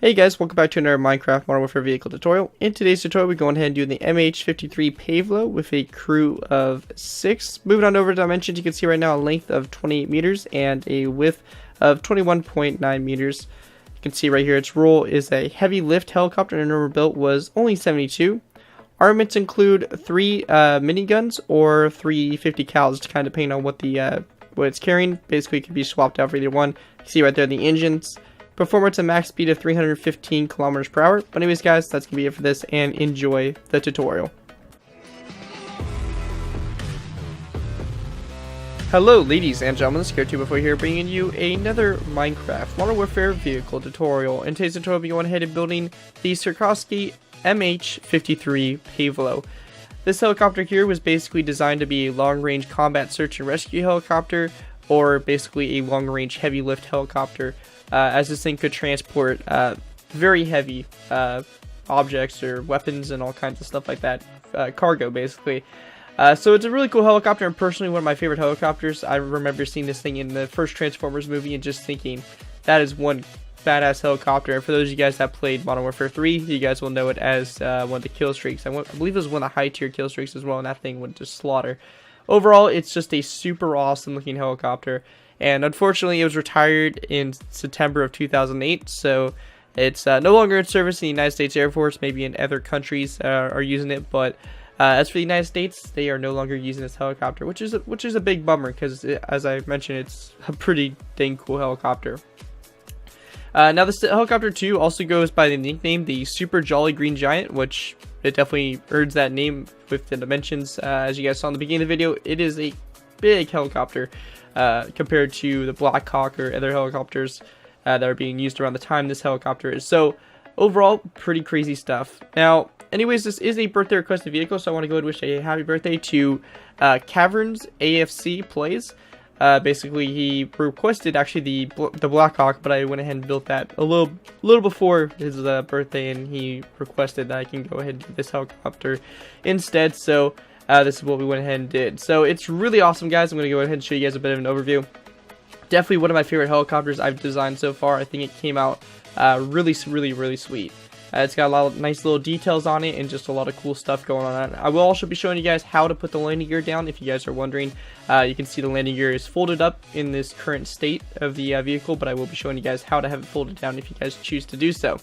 Hey guys, welcome back to another Minecraft Modern Warfare vehicle tutorial. In today's tutorial, we're going ahead and doing the MH-53 Pave Low with a crew of 6. Moving on over to dimensions, you can see right now a length of 28 meters and a width of 21.9 meters. You can see right here its role is a heavy lift helicopter, and the number built was only 72. Armaments include 3 miniguns or 3 50 cals, kind of depending on what it's carrying. Basically, it could be swapped out for either one. You can see right there the engines. Performance and max speed of 315 kilometers per hour. But anyways, guys, that's gonna be it for this, and enjoy the tutorial. Hello, ladies and gentlemen, Sikorsky here, bringing you another Minecraft Modern Warfare vehicle tutorial. In today's tutorial, we'll be going ahead and building the Sikorsky MH-53 Pave Low. This helicopter here was basically designed to be a long-range combat search and rescue helicopter, or basically a long-range heavy lift helicopter. As this thing could transport very heavy objects or weapons and all kinds of stuff like that, cargo basically. So it's a really cool helicopter, and personally one of my favorite helicopters. I remember seeing this thing in the first Transformers movie and just thinking, that is one badass helicopter. And for those of you guys that played Modern Warfare 3, you guys will know it as one of the kill streaks. I believe it was one of the high tier kill streaks as well, and that thing would just slaughter. Overall, it's just a super awesome looking helicopter. And unfortunately, it was retired in September of 2008, so it's no longer in service in the United States Air Force. Maybe in other countries are using it, but as for the United States, they are no longer using this helicopter, which is a big bummer, because as I mentioned, it's a pretty dang cool helicopter. Now this helicopter too also goes by the nickname the Super Jolly Green Giant, which it definitely earns that name with the dimensions. As you guys saw in the beginning of the video, it is a big helicopter. Compared to the Black Hawk or other helicopters that are being used around the time this helicopter is. So overall, pretty crazy stuff. Now, anyways, this is a birthday requested vehicle, so I want to go ahead and wish a happy birthday to Caverns AFC Plays. Basically, he requested actually the Black Hawk, but I went ahead and built that a little before his birthday, and he requested that I can go ahead and do this helicopter instead. So this is what we went ahead and did. So it's really awesome, guys. I'm going to go ahead and show you guys a bit of an overview. Definitely one of my favorite helicopters I've designed so far. I think it came out really sweet. It's got a lot of nice little details on it and just a lot of cool stuff going on. I will also be showing you guys how to put the landing gear down. If you guys are wondering, you can see the landing gear is folded up in this current state of the vehicle, but I will be showing you guys how to have it folded down if you guys choose to do so.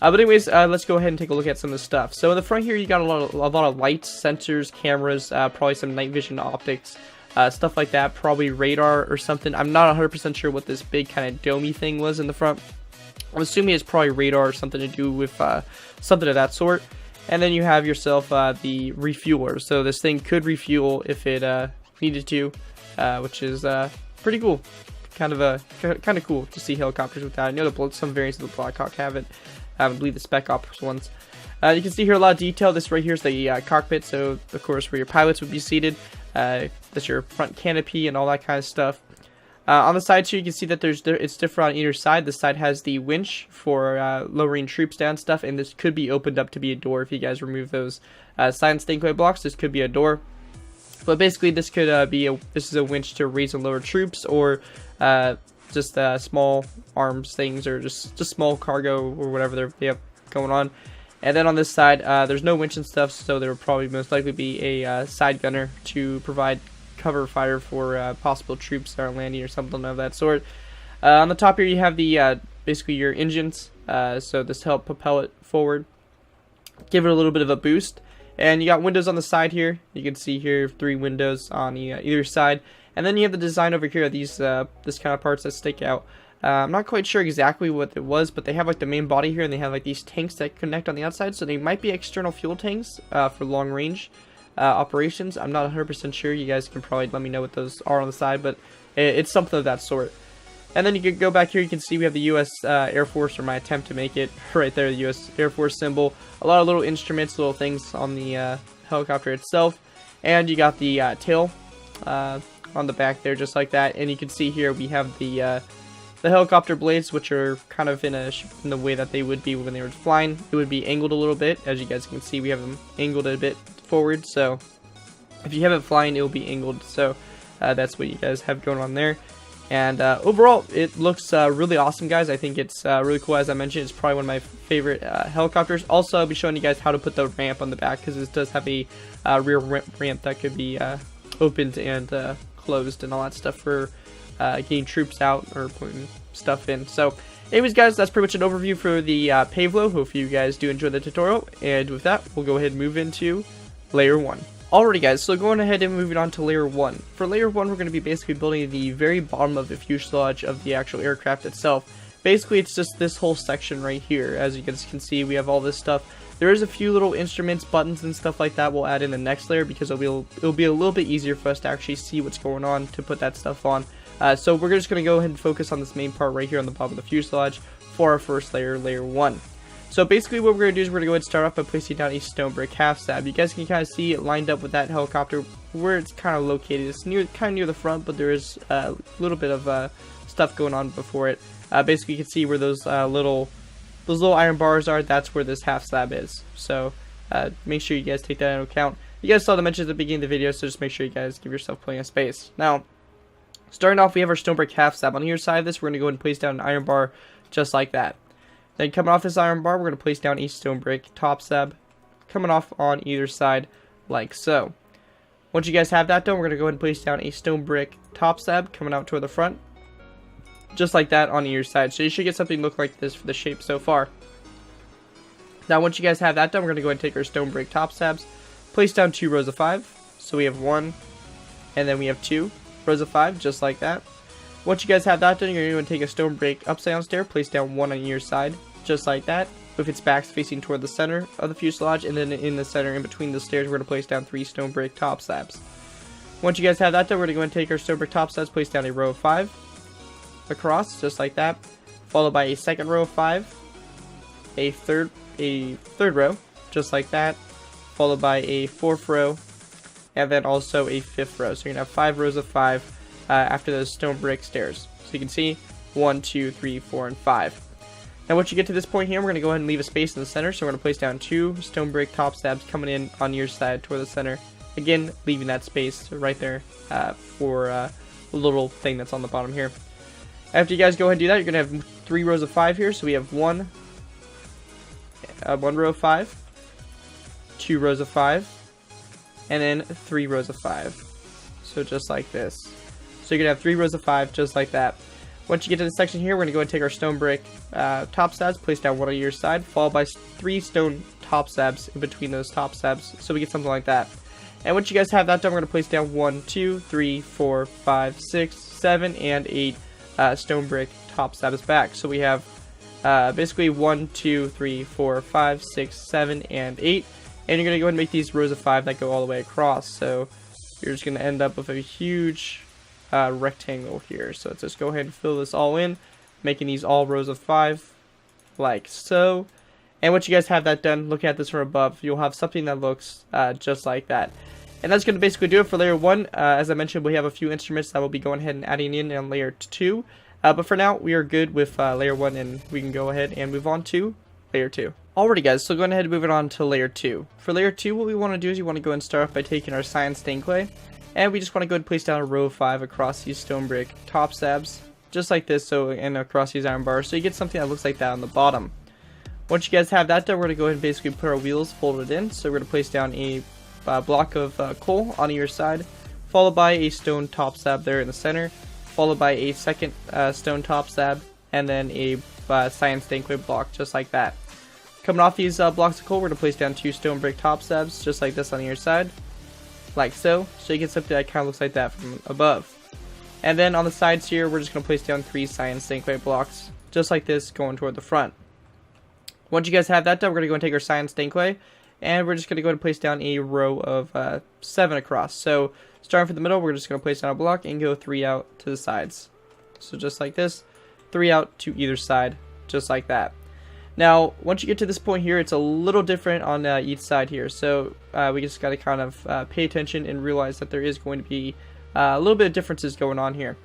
But anyways, let's go ahead and take a look at some of the stuff. So in the front here, you got a lot of lights, sensors, cameras, probably some night vision optics, stuff like that. Probably radar or something. I'm not 100% sure what this big kind of domey thing was in the front. I'm assuming it's probably radar or something to do with something of that sort. And then you have yourself the refueler. So this thing could refuel if it needed to, which is pretty cool. Kind of cool to see helicopters with that. I know that some variants of the Black Hawk have it. I believe the Spec Ops ones. You can see here a lot of detail. This right here is the cockpit, so of course where your pilots would be seated. That's your front canopy and all that kind of stuff. On the sides here, you can see that it's different on either side. This side has the winch for lowering troops down stuff, and this could be opened up to be a door if you guys remove those side stankway blocks. This could be a door, but basically this could this is a winch to raise and lower troops, or just small arms things, or just small cargo or whatever they have going on. And then on this side, there's no winch and stuff, so there will probably most likely be a side gunner to provide cover fire for possible troops that are landing or something of that sort. On the top here, you have the basically your engines, so this help propel it forward, give it a little bit of a boost. And you got windows on the side here. You can see here 3 windows on either side. And then you have the design over here, these this kind of parts that stick out. I'm not quite sure exactly what it was, but they have like the main body here, and they have like these tanks that connect on the outside, so they might be external fuel tanks for long range operations. I'm not 100% sure. You guys can probably let me know what those are on the side, but it's something of that sort. And then you can go back here, you can see we have the U.S. Air Force, or my attempt to make it right there, the U.S. Air Force symbol. A lot of little instruments, little things on the helicopter itself. And you got the tail on the back there, just like that. And you can see here we have the helicopter blades, which are kind of in the way that they would be when they were flying. It would be angled a little bit. As you guys can see, we have them angled a bit forward. So if you have it flying, it will be angled. So that's what you guys have going on there. And overall, it looks really awesome, guys. I think it's really cool. As I mentioned, it's probably one of my favorite helicopters. Also, I'll be showing you guys how to put the ramp on the back, because this does have a rear ramp that could be opened and closed and all that stuff for getting troops out or putting stuff in. So anyways, guys, that's pretty much an overview for the Pave Low. Hope you guys do enjoy the tutorial, and with that, we'll go ahead and move into layer 1. Alrighty, guys, so going ahead and moving on to layer 1. For layer 1, we're going to be basically building the very bottom of the fuselage of the actual aircraft itself. Basically, it's just this whole section right here. As you guys can see, we have all this stuff. There is a few little instruments, buttons, and stuff like that we'll add in the next layer, because it'll be a little bit easier for us to actually see what's going on to put that stuff on. So we're just going to go ahead and focus on this main part right here on the bottom of the fuselage for our first layer, layer 1. So basically what we're going to do is we're going to go ahead and start off by placing down a stone brick half slab. You guys can kind of see it lined up with that helicopter where it's kind of located. It's kind of near the front, but there is a little bit of stuff going on before it. Basically you can see where those little iron bars are. That's where this half slab is. So make sure you guys take that into account. You guys saw the mentions at the beginning of the video, so just make sure you guys give yourself plenty of space. Now, starting off, we have our stone brick half slab. On the other side of this, we're going to go ahead and place down an iron bar just like that. Then coming off this iron bar, we're going to place down a stone brick top slab coming off on either side like so. Once you guys have that done, we're going to go ahead and place down a stone brick top slab coming out toward the front just like that on either side. So you should get something look like this for the shape so far. Now once you guys have that done, we're going to go ahead and take our stone brick top slabs, place down 2 rows of 5. So we have 1 and then we have 2 rows of 5 just like that. Once you guys have that done, you're going to take a stone brick upside down stair, place down 1 on either side, just like that, with its backs facing toward the center of the fuselage, and then in the center, in between the stairs, we're going to place down 3 stone brick top slabs. Once you guys have that done, we're going to go and take our stone brick top slabs, place down a row of 5 across, just like that, followed by a second row of 5, a third row, just like that, followed by a 4th row, and then also a 5th row. So you're going to have 5 rows of 5 after those stone brick stairs. So you can see 1, 2, 3, 4, and 5. Now once you get to this point here, we're going to go ahead and leave a space in the center. So we're going to place down 2 stone brick top slabs coming in on your side toward the center. Again, leaving that space right there for a little thing that's on the bottom here. After you guys go ahead and do that, you're going to have 3 rows of 5 here. So we have 1 row of 5, 2 rows of 5, and then 3 rows of 5. So just like this. So you're going to have 3 rows of 5 just like that. Once you get to this section here, we're going to go and take our stone brick top slabs, place down 1 on your side, followed by 3 stone top slabs in between those top slabs, so we get something like that. And once you guys have that done, we're going to place down 1, 2, 3, 4, 5, 6, 7, and 8 stone brick top slabs back. So we have basically 1, 2, 3, 4, 5, 6, 7, and 8. And you're going to go ahead and make these rows of 5 that go all the way across. So you're just going to end up with a huge rectangle here. So let's just go ahead and fill this all in, making these all rows of 5 like so. And once you guys have that done, looking at this from above, you'll have something that looks just like that. And that's going to basically do it for layer 1. As I mentioned, we have a few instruments that we'll be going ahead and adding in on layer 2. But for now, we are good with layer 1, and we can go ahead and move on to layer 2. Alrighty guys, so going ahead and moving on to layer 2. For layer 2, what we want to do is we want to go and start off by taking our cyan stained clay. And we just want to go ahead and place down a row of 5 across these stone brick top slabs, just like this, so and across these iron bars, so you get something that looks like that on the bottom. Once you guys have that done, we're going to go ahead and basically put our wheels folded in. So we're going to place down a block of coal on either side, followed by a stone top slab there in the center, followed by a second stone top slab, and then a cyan stained clay block, just like that. Coming off these blocks of coal, we're going to place down 2 stone brick top slabs, just like this on either side, like so. So you get something that kind of looks like that from above. And then on the sides here, we're just going to place down 3 cyan stained clay blocks, just like this, going toward the front. Once you guys have that done, we're going to go and take our cyan stained clay, and we're just going to go ahead and place down a row of 7 across. So starting from the middle, we're just going to place down a block and go 3 out to the sides. So just like this, 3 out to either side, just like that. Now, once you get to this point here, it's a little different on each side here. So we just got to kind of pay attention and realize that there is going to be a little bit of differences going on here.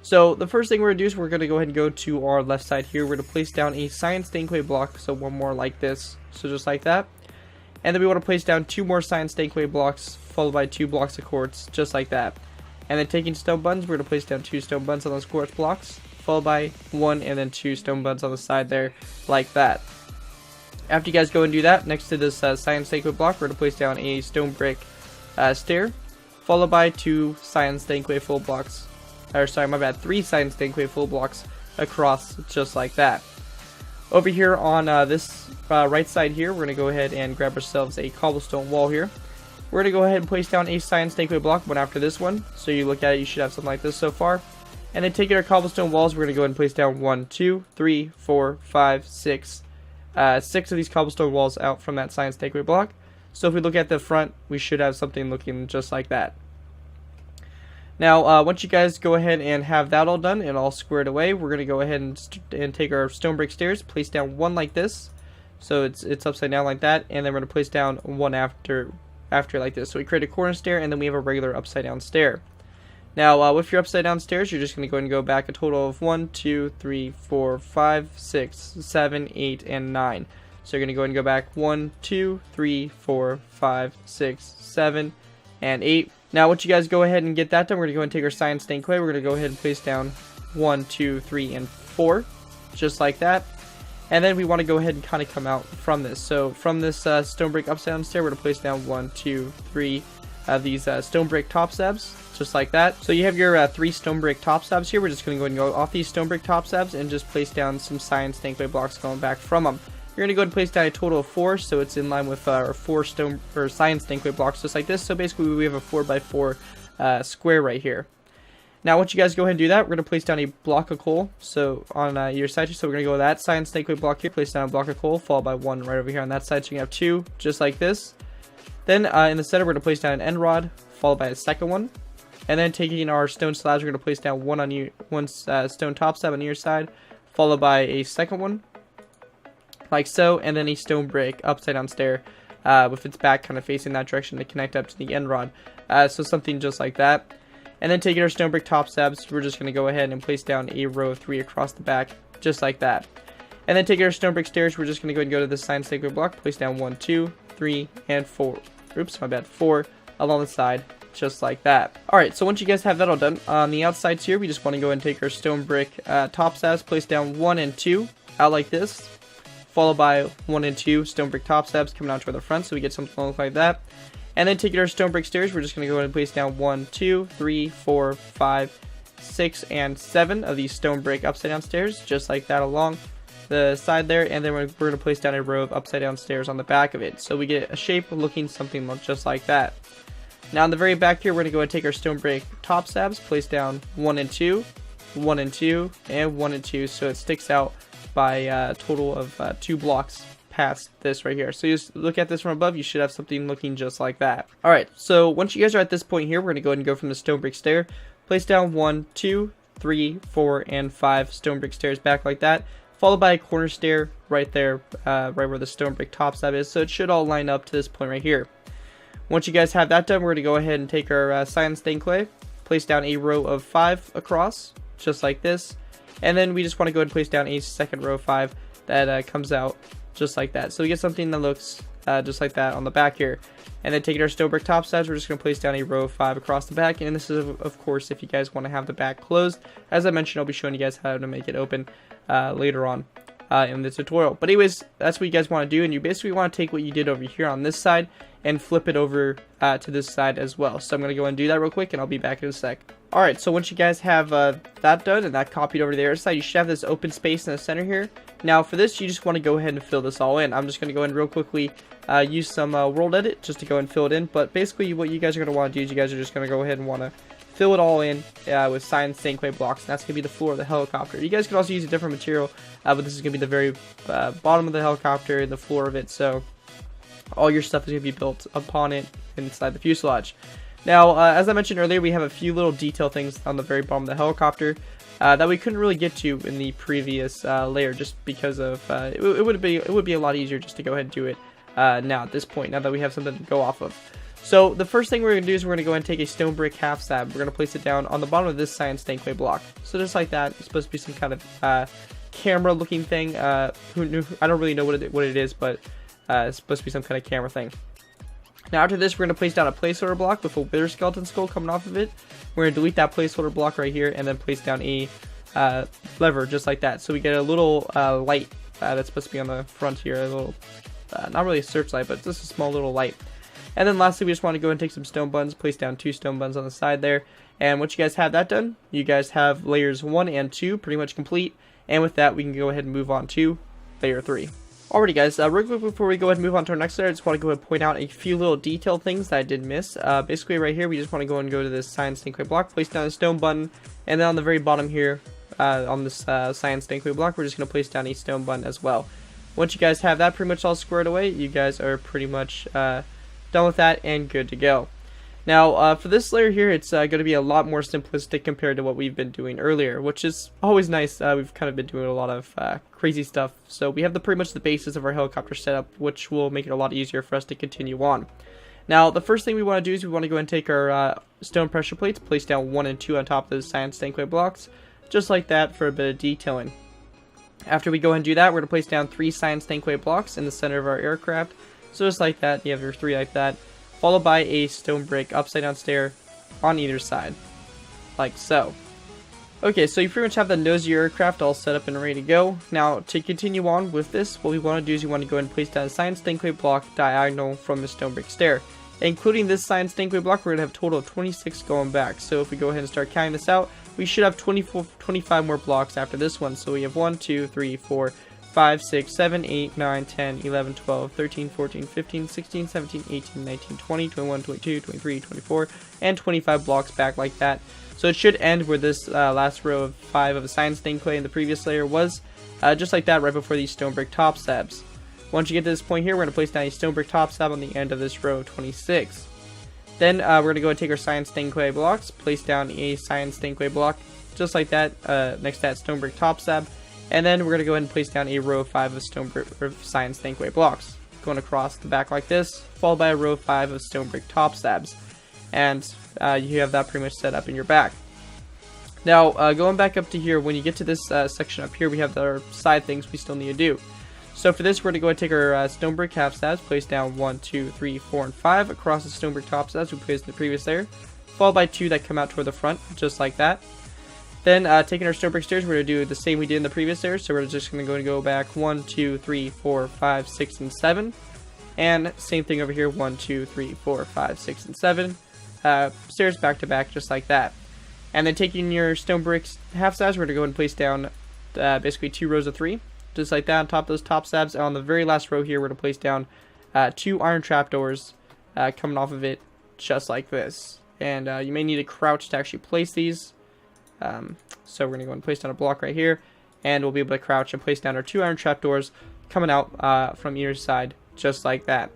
So the first thing we're going to do is we're going to go ahead and go to our left side here. We're going to place down a cyan stained clay block, so 1 more like this, so just like that. And then we want to place down 2 more cyan stained clay blocks, followed by 2 blocks of quartz, just like that. And then taking stone buttons, we're going to place down 2 stone buttons on those quartz blocks, followed by 1 and then 2 stone buttons on the side there, like that. After you guys go and do that, next to this cyan stankway block, we're going to place down a stone brick stair, followed by 2 cyan stankway full blocks, or sorry, my bad, 3 cyan stankway full blocks across, just like that. Over here on this right side here, we're going to go ahead and grab ourselves a cobblestone wall here. We're going to go ahead and place down a cyan stankway block, one after this one. So you look at it, you should have something like this so far. And then taking our cobblestone walls, we're going to go ahead and place down 1, 2, 3, 4, 5, 6. 6 of these cobblestone walls out from that cyan stankway block. So if we look at the front, we should have something looking just like that. Now, once you guys go ahead and have that all done and all squared away, we're going to go ahead and take our stone brick stairs, place down 1 like this. So it's upside down like that, and then we're going to place down 1 after like this. So we create a corner stair, and then we have a regular upside down stair. Now, with your upside down stairs, you're just going to go ahead and go back a total of 1, 2, 3, 4, 5, 6, 7, 8, and 9. So you're going to go ahead and go back 1, 2, 3, 4, 5, 6, 7, and 8. Now, once you guys go ahead and get that done, we're going to go ahead and take our cyan stained clay. We're going to go ahead and place down 1, 2, 3, and 4, just like that. And then we want to go ahead and kind of come out from this. So from this stone brick upside down stair, we're going to place down 1, 2, 3 of these stone brick top slabs, just like that. So you have your 3 stone brick top slabs here. We're just going to go ahead and go off these stone brick top slabs and just place down some cyan stained clay blocks going back from them. You're going to go ahead and place down a total of 4, so it's in line with our 4 stone or cyan stained clay blocks, just like this. So basically, we have a 4x4 square right here. Now, once you guys go ahead and do that, we're going to place down a block of coal. So on your side, so we're going to go with that cyan stained clay block here, place down a block of coal, followed by 1 right over here on that side. So you have 2, just like this. Then in the center, we're going to place down an end rod, followed by a second one. And then taking our stone slabs, we're going to place down one stone top slab on your side, followed by a second one, like so, and then a stone brick upside down stair with its back kind of facing that direction to connect up to the end rod. So something just like that. And then taking our stone brick top slabs, we're just going to go ahead and place down a row of 3 across the back, just like that. And then taking our stone brick stairs, we're just going to go ahead and go to this cyan stained block, place down 1, 2, 3, and 4. Oops, my bad, 4 along the side, just like that. Alright, so once you guys have that all done, on the outsides here, we just want to go ahead and take our stone brick top slabs, place down 1 and 2 out like this, followed by 1 and 2 stone brick top slabs coming out toward the front, so we get something like that. And then taking our stone brick stairs, we're just going to go ahead and place down 1, 2, 3, 4, 5, 6, and 7 of these stone brick upside down stairs, just like that along the side there. And then we're going to place down a row of upside down stairs on the back of it, so we get a shape looking something just like that. Now on the very back here, we're going to go ahead and take our stone brick top slabs, place down 1 and 2, 1 and 2, and 1 and 2, so it sticks out by a total of 2 blocks past this right here. So you just look at this from above, you should have something looking just like that. Alright, so once you guys are at this point here, we're going to go ahead and go from the stone brick stair, place down 1, 2, 3, 4, and 5 stone brick stairs back like that, followed by a corner stair right there, right where the stone brick top slab is. So it should all line up to this point right here. Once you guys have that done, we're going to go ahead and take our cyan stained clay, place down a row of 5 across, just like this. And then we just want to go ahead and place down a second row of 5 that comes out just like that. So we get something that looks just like that on the back here. And then taking our stone brick top slabs, we're just going to place down a row of 5 across the back. And this is, of course, if you guys want to have the back closed. As I mentioned, I'll be showing you guys how to make it open later on in the tutorial. But anyways, that's what you guys want to do. And you basically want to take what you did over here on this side and flip it over to this side as well. So I'm going to go and do that real quick, and I'll be back in a sec. Alright, so once you guys have that done and that copied over to the other side, you should have this open space in the center here. Now for this, you just want to go ahead and fill this all in. I'm just going to go ahead and real quickly use some world edit just to go and fill it in. But basically what you guys are going to want to do is you guys are just going to go ahead and want to fill it all in with cyan stained clay blocks. And that's going to be the floor of the helicopter. You guys could also use a different material, but this is going to be the very bottom of the helicopter and the floor of it. So all your stuff is going to be built upon it inside the fuselage. Now, as I mentioned earlier, we have a few little detail things on the very bottom of the helicopter that we couldn't really get to in the previous layer, just because of it would be a lot easier just to go ahead and do it now at this point, now that we have something to go off of. So the first thing we're going to do is we're going to go ahead and take a stone brick half slab. We're going to place it down on the bottom of this cyan stained clay block. So just like that, it's supposed to be some kind of camera looking thing. I don't really know what it is, but it's supposed to be some kind of camera thing. Now after this, we're going to place down a placeholder block with a wither skeleton skull coming off of it. We're going to delete that placeholder block right here and then place down a lever just like that. So we get a little light that's supposed to be on the front here, a little, not really a searchlight, but just a small little light. And then lastly, we just want to go and take some stone buns, place down 2 stone buns on the side there. And once you guys have that done, you guys have layers 1 and 2 pretty much complete. And with that, we can go ahead and move on to layer 3. Alrighty guys, real quick before we go ahead and move on to our next layer, I just want to go ahead and point out a few little detail things that I did miss. Basically right here, we just want to go to this science stankway block, place down a stone button, and then on the very bottom here, on this science stankway block, we're just going to place down a stone button as well. Once you guys have that pretty much all squared away, you guys are pretty much done with that and good to go. Now for this layer here, it's going to be a lot more simplistic compared to what we've been doing earlier, which is always nice. We've kind of been doing a lot of crazy stuff, so we have pretty much the basis of our helicopter setup, which will make it a lot easier for us to continue on. Now the first thing we want to do is we want to go and take our stone pressure plates, place down 1 and 2 on top of those science stankway blocks, just like that for a bit of detailing. After we go ahead and do that, we're going to place down 3 science stankway blocks in the center of our aircraft, so just like that, you have your 3 like that, followed by a stone brick upside down stair on either side, like so. Okay, so you pretty much have the nose of your aircraft all set up and ready to go. Now to continue on with this, what we want to do is you want to go ahead and place down a science stankway block diagonal from the stone brick stair. Including this science stankway block, we're going to have a total of 26 going back. So if we go ahead and start counting this out, we should have 25 more blocks after this one. So we have 1, 2, 3, 4, 5, 6, 7, 8, 9, 10, 11, 12, 13, 14, 15, 16, 17, 18, 19, 20, 21, 22, 23, 24, and 25 blocks back like that. So it should end where this last row of 5 of the science stankway in the previous layer was, just like that right before these stone brick top slabs. Once you get to this point here, we're going to place down a stone brick top slab on the end of this row of 26. Then we're going to go and take our science stankway blocks, place down a science stankway block, just like that, next to that stone brick top slab. And then we're going to go ahead and place down a row of 5 of stone brick science stankway blocks, going across the back like this, followed by a row of 5 of stone brick top slabs. And you have that pretty much set up in your back. Now, going back up to here, when you get to this section up here, we have our side things we still need to do. So for this, we're going to go and take our stone brick half slabs, place down 1, 2, 3, 4, and 5 across the stone brick top slabs we placed in the previous layer, followed by 2 that come out toward the front, just like that. Then, taking our stone brick stairs, we're going to do the same we did in the previous layer, so we're just going to go back 1, 2, 3, 4, 5, 6, and 7. And same thing over here, 1, 2, 3, 4, 5, 6, and 7. Stairs back to back, just like that. And then taking your stone bricks half slabs, we're going to go and place down basically 2 rows of 3, just like that on top of those top slabs. And on the very last row here, we're going to place down 2 iron trapdoors coming off of it, just like this. And you may need to crouch to actually place these. So we're going to go and place down a block right here, and we'll be able to crouch and place down our 2 iron trapdoors coming out from either side, just like that.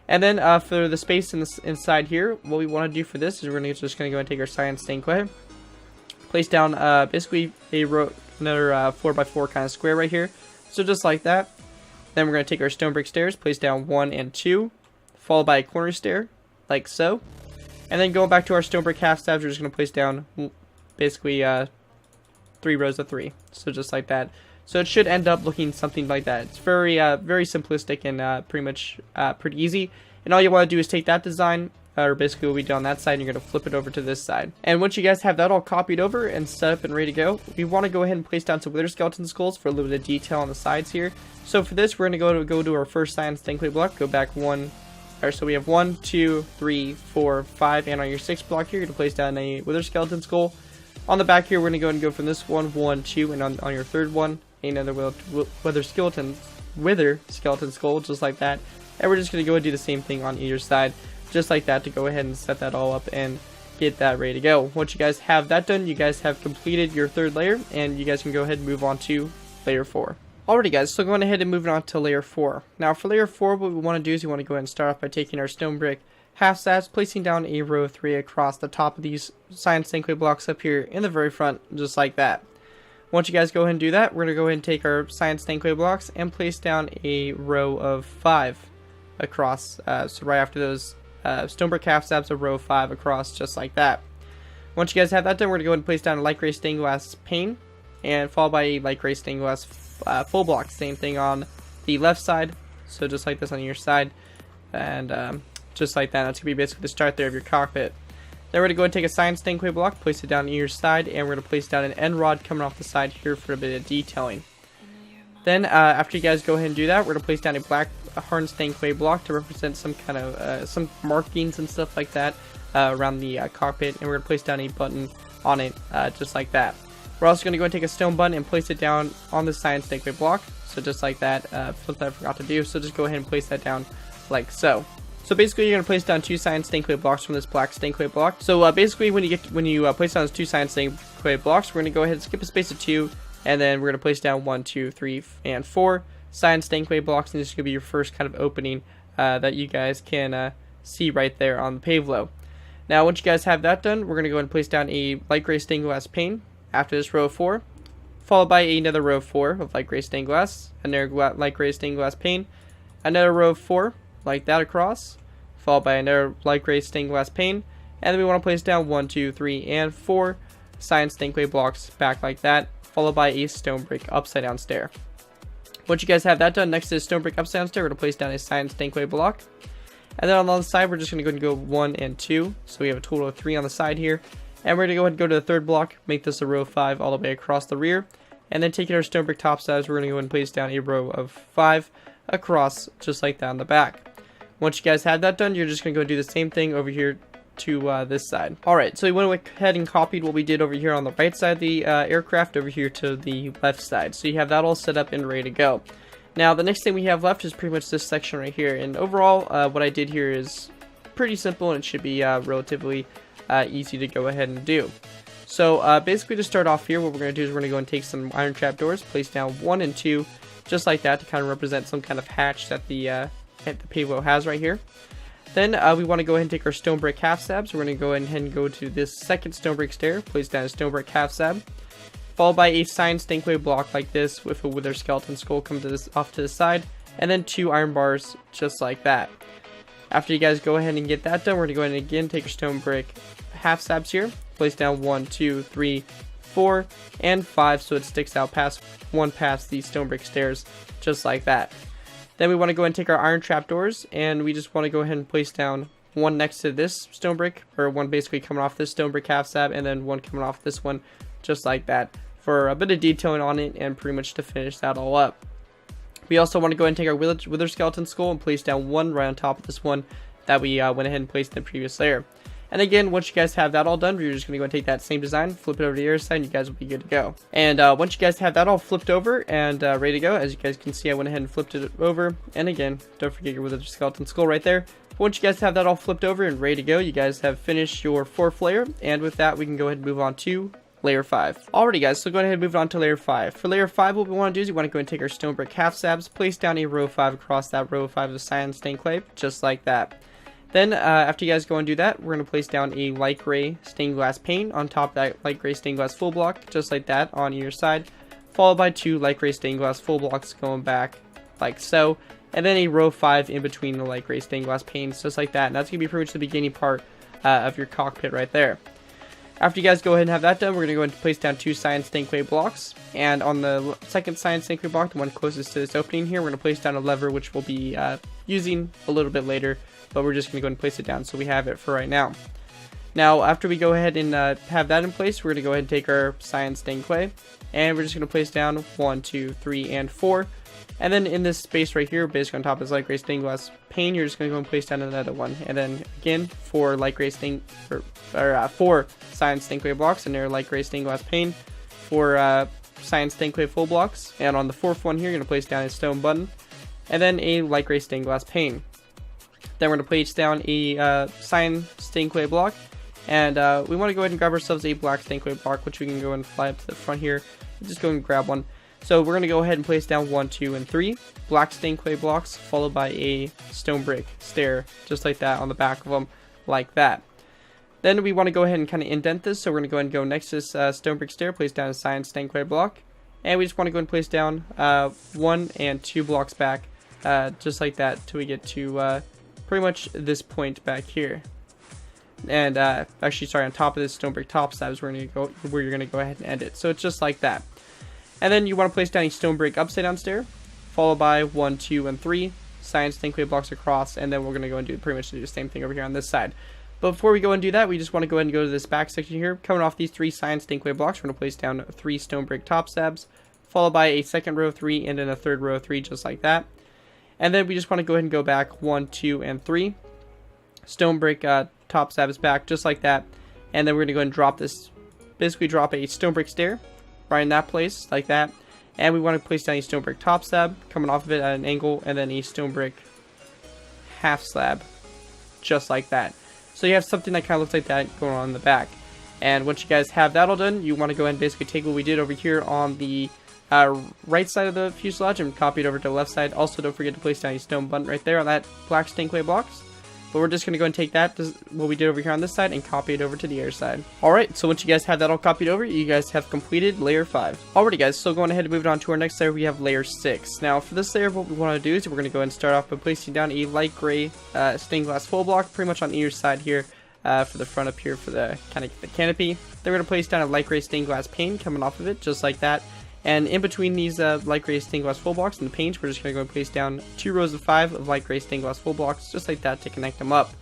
And then for the space inside here, what we want to do for this is we're just going to go and take our science stankway, place down basically another 4x4 kind of square right here, so just like that. Then we're going to take our stone brick stairs, place down 1 and 2, followed by a corner stair, like so. And then going back to our stone brick half slabs, we're just going to place down basically 3 rows of 3, so just like that. So it should end up looking something like that. It's very simplistic and pretty easy. And all you want to do is take that design, or basically what we did on that side, and you're going to flip it over to this side. And once you guys have that all copied over and set up and ready to go, we want to go ahead and place down some wither skeleton skulls for a little bit of detail on the sides here. So for this, we're going to go to our first science stankway block, go back 1, so we have 1, 2, 3, 4, 5, and on your 6th block here, you're going to place down a wither skeleton skull. On the back here, we're going to go from this one, 1, 2, and on your 3rd one, another wither skeleton skull, just like that. And we're just going to go and do the same thing on either side, just like that, to go ahead and set that all up and get that ready to go. Once you guys have that done, you guys have completed your 3rd layer, and you guys can go ahead and move on to layer 4. Alrighty guys, so going ahead and moving on to layer 4. Now for layer 4, what we want to do is we want to go ahead and start off by taking our stone brick half slabs, placing down a row of 3 across the top of these science stankway blocks up here in the very front, just like that. Once you guys go ahead and do that, we're going to go ahead and take our science stankway blocks and place down a row of 5 across, so right after those stone brick half slabs, a row of 5 across, just like that. Once you guys have that done, we're going to go ahead and place down a light gray stained glass pane, and followed by a light gray stained glass full block. Same thing on the left side, so just like this on your side. And just like that. That's going to be basically the start there of your cockpit. Then we're going to go and take a science stankway block, place it down either side, and we're going to place down an end rod coming off the side here for a bit of detailing. Then after you guys go ahead and do that, we're going to place down a black hardened stankway block to represent some kind of some markings and stuff like that around the cockpit, and we're going to place down a button on it just like that. We're also going to go and take a stone button and place it down on the science stankway block, so just like that. Something I forgot to do, so just go ahead and place that down like so. So basically, you're going to place down 2 science stankway blocks from this black stankway block. So basically, when you place down those 2 science stankway blocks, we're going to go ahead and skip a space of 2, and then we're going to place down 1, 2, 3, and 4 science stankway blocks, and this is going to be your first kind of opening that you guys can see right there on the Pave Low. Now, once you guys have that done, we're going to go ahead and place down a light gray stained glass pane after this row of 4, followed by another row of 4 of light gray stained glass, another light gray stained glass pane, another row of 4 like that across, followed by another light gray stained glass pane, and then we want to place down 1, 2, 3, and 4 science stankway blocks back like that, followed by a stone brick upside down stair. Once you guys have that done, next to the stone brick upside down stair, we're going to place down a science stankway block, and then on the other side, we're just going to go and go 1 and 2, so we have a total of 3 on the side here, and we're going to go ahead and go to the third block, make this a row of 5 all the way across the rear, and then taking our stone brick top sides, we're going to go ahead and place down a row of 5 across, just like that on the back. Once you guys have that done, you're just going to go do the same thing over here to this side. Alright, so we went ahead and copied what we did over here on the right side of the aircraft over here to the left side. So you have that all set up and ready to go. Now, the next thing we have left is pretty much this section right here. And overall, what I did here is pretty simple, and it should be relatively easy to go ahead and do. So basically, to start off here, what we're going to do is we're going to go and take some iron trap doors, place down 1 and 2, just like that, to kind of represent some kind of hatch that the Pave Low has right here. Then we want to go ahead and take our stone brick half slabs. We're going to go ahead and go to this second stone brick stair, place down a stone brick half slab, followed by a science stankway block like this with a wither skeleton skull come to this off to the side, and then 2 iron bars just like that. After you guys go ahead and get that done, we're going to go ahead and again take your stone brick half slabs here, place down 1, 2, 3, 4, and 5 so it sticks out past these stone brick stairs just like that. Then we want to go ahead and take our iron trap doors, and we just want to go ahead and place down 1 next to this stone brick, or 1 basically coming off this stone brick half slab, and then 1 coming off this one, just like that, for a bit of detailing on it, and pretty much to finish that all up. We also want to go ahead and take our wither skeleton skull and place down 1 right on top of this one that we went ahead and placed in the previous layer. And again, once you guys have that all done, you're just going to go and take that same design, flip it over to the other side, and you guys will be good to go. And once you guys have that all flipped over and ready to go, as you guys can see, I went ahead and flipped it over. And again, don't forget your wither skeleton skull right there. But once you guys have that all flipped over and ready to go, you guys have finished your 4th layer. And with that, we can go ahead and move on to layer 5. Alrighty guys, so go ahead and move on to layer 5. For layer 5, what we want to do is we want to go and take our stone brick half slabs, place down a row 5 across that row 5 of science stankway, just like that. Then, after you guys go and do that, we're going to place down a light gray stained glass pane on top of that light gray stained glass full block, just like that on either side, followed by 2 light gray stained glass full blocks going back like so, and then a row 5 in between the light gray stained glass panes, just like that. And that's going to be pretty much the beginning part of your cockpit right there. After you guys go ahead and have that done, we're going to go ahead and place down 2 science stankway blocks, and on the second science stankway block, the one closest to this opening here, we're going to place down a lever, which we'll be using a little bit later, but we're just going to go ahead and place it down so we have it for right now. Now, after we go ahead and have that in place, we're going to go ahead and take our science stankway, and we're just going to place down 1, 2, 3, and 4. And then in this space right here, basically on top of this light gray stained glass pane, you're just going to go and place down another one. And then again, 4 light gray stained, 4 science stankway blocks, and their light gray stained glass pane, 4 science stankway full blocks. And on the 4th one here, you're going to place down a stone button, and then a light gray stained glass pane. Then we're going to place down a science stankway block, and we want to go ahead and grab ourselves a black stankway block, which we can go and fly up to the front here. Just go and grab one. So we're going to go ahead and place down 1, 2, and 3 black stankway blocks, followed by a stone brick stair, just like that on the back of them, like that. Then we want to go ahead and kind of indent this, so we're going to go ahead and go next to this stone brick stair, place down a science stankway block, and we just want to go and place down 1 and 2 blocks back, just like that, till we get to pretty much this point back here. And actually, sorry, on top of this stone brick top slabs, where you're going to go ahead and end it. So it's just like that. And then you want to place down a stone brick upside down stair, followed by 1, 2, and 3 cyan stained clay blocks across, and then we're going to go and do pretty much the same thing over here on this side. But before we go and do that, we just want to go ahead and go to this back section here. Coming off these 3 cyan stained clay blocks, we're going to place down 3 stone brick top slabs, followed by a second row of 3 and then a third row of 3, just like that. And then we just want to go ahead and go back 1, 2, and 3 stone brick top slabs back, just like that. And then we're going to go ahead and drop this, basically drop a stone brick stair right in that place, like that. And we want to place down a stone brick top slab coming off of it at an angle, and then a stone brick half slab, just like that. So you have something that kind of looks like that going on in the back. And once you guys have that all done, you want to go ahead and basically take what we did over here on the right side of the fuselage and copy it over to the left side. Also, don't forget to place down a stone button right there on that black stained clay blocks. But we're just going to go and take that, what we did over here on this side, and copy it over to the other side. Alright, so once you guys have that all copied over, you guys have completed layer 5. Alrighty guys, so going ahead and moving on to our next layer, we have layer 6. Now for this layer, what we want to do is we're going to go ahead and start off by placing down a light gray stained glass full block, pretty much on either side here, for the front up here for the kind of the canopy. Then we're going to place down a light gray stained glass pane coming off of it, just like that. And in between these light gray stained glass full blocks and the panes, we're just going to go and place down 2 rows of 5 of light gray stained glass full blocks, just like that, to connect them up.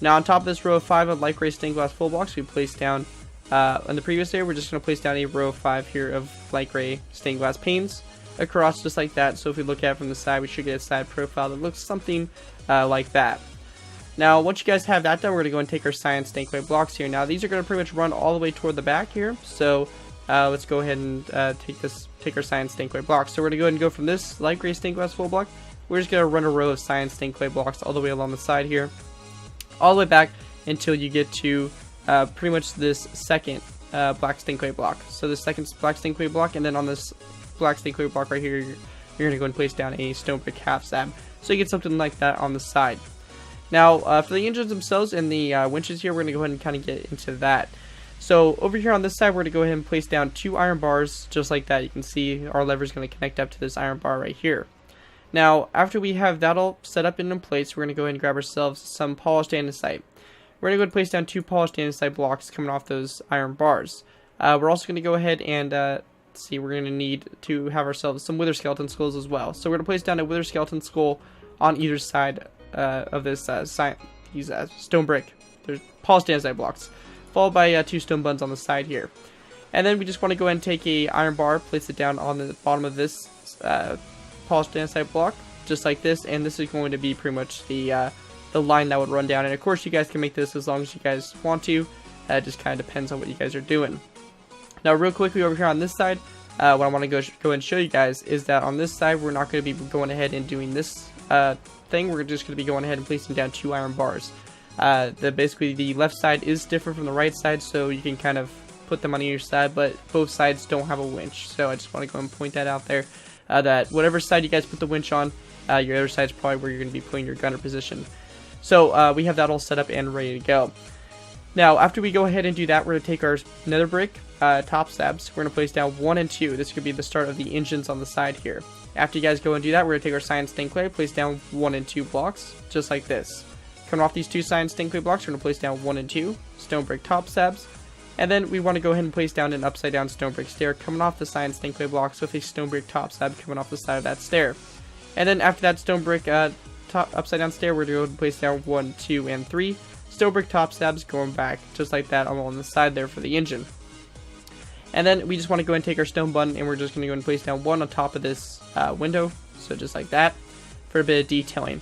Now on top of this row of 5 of light gray stained glass full blocks, we placed down, on the previous layer, we're just going to place down a row of 5 here of light gray stained glass panes across, just like that. So if we look at it from the side, we should get a side profile that looks something like that. Now once you guys have that done, we're going to go and take our cyan stained clay blocks here. Now these are going to pretty much run all the way toward the back here. So let's go ahead and take our cyan stained clay blocks. So we're going to go ahead and go from this light gray stained glass full block. We're just going to run a row of cyan stained clay blocks all the way along the side here, all the way back until you get to pretty much this second black stained clay block. So the second black stained clay block, and then on this black stained clay block right here, you're going to go and place down a stone brick half slab. So you get something like that on the side. Now for the engines themselves and the winches here, we're going to go ahead and kind of get into that. So over here on this side, we're going to go ahead and place down 2 iron bars, just like that. You can see our lever is going to connect up to this iron bar right here. Now, after we have that all set up and in place, we're going to go ahead and grab ourselves some polished andesite. We're going to go ahead and place down 2 polished andesite blocks coming off those iron bars. We're also going to go ahead and, we're going to need to have ourselves some wither skeleton skulls as well. So we're going to place down a wither skeleton skull on either side of this stone brick. There's polished andesite blocks, followed by 2 stone buns on the side here. And then we just want to go ahead and take a iron bar, place it down on the bottom of this polished andesite block, just like this, and this is going to be pretty much the line that would run down. And of course you guys can make this as long as you guys want to. It just kind of depends on what you guys are doing. Now real quickly over here on this side, what I want to go ahead and show you guys is that on this side we're not going to be going ahead and doing this thing. We're just going to be going ahead and placing down 2 iron bars. Basically the left side is different from the right side, so you can kind of put them on either side, but both sides don't have a winch. So I just want to go and point that out there. That whatever side you guys put the winch on, your other side is probably where you're going to be putting your gunner position. So we have that all set up and ready to go. Now after we go ahead and do that, we're going to take our nether brick top slabs. We're going to place down 1 and 2. This could be the start of the engines on the side here. After you guys go and do that, we're going to take our cyan stained clay, place down 1 and 2 blocks, just like this. Coming off these 2 cyan stained clay blocks, we're going to place down 1 and 2 stone brick top slabs. And then we want to go ahead and place down an upside down stone brick stair coming off the cyan stained clay blocks with a stone brick top slab coming off the side of that stair. And then after that stone brick upside down stair, we're going to place down 1, 2, and 3 stone brick top slabs going back, just like that, along the side there for the engine. And then we just want to go and take our stone button, and we're just going to go and place down 1 on top of this window, so just like that, for a bit of detailing.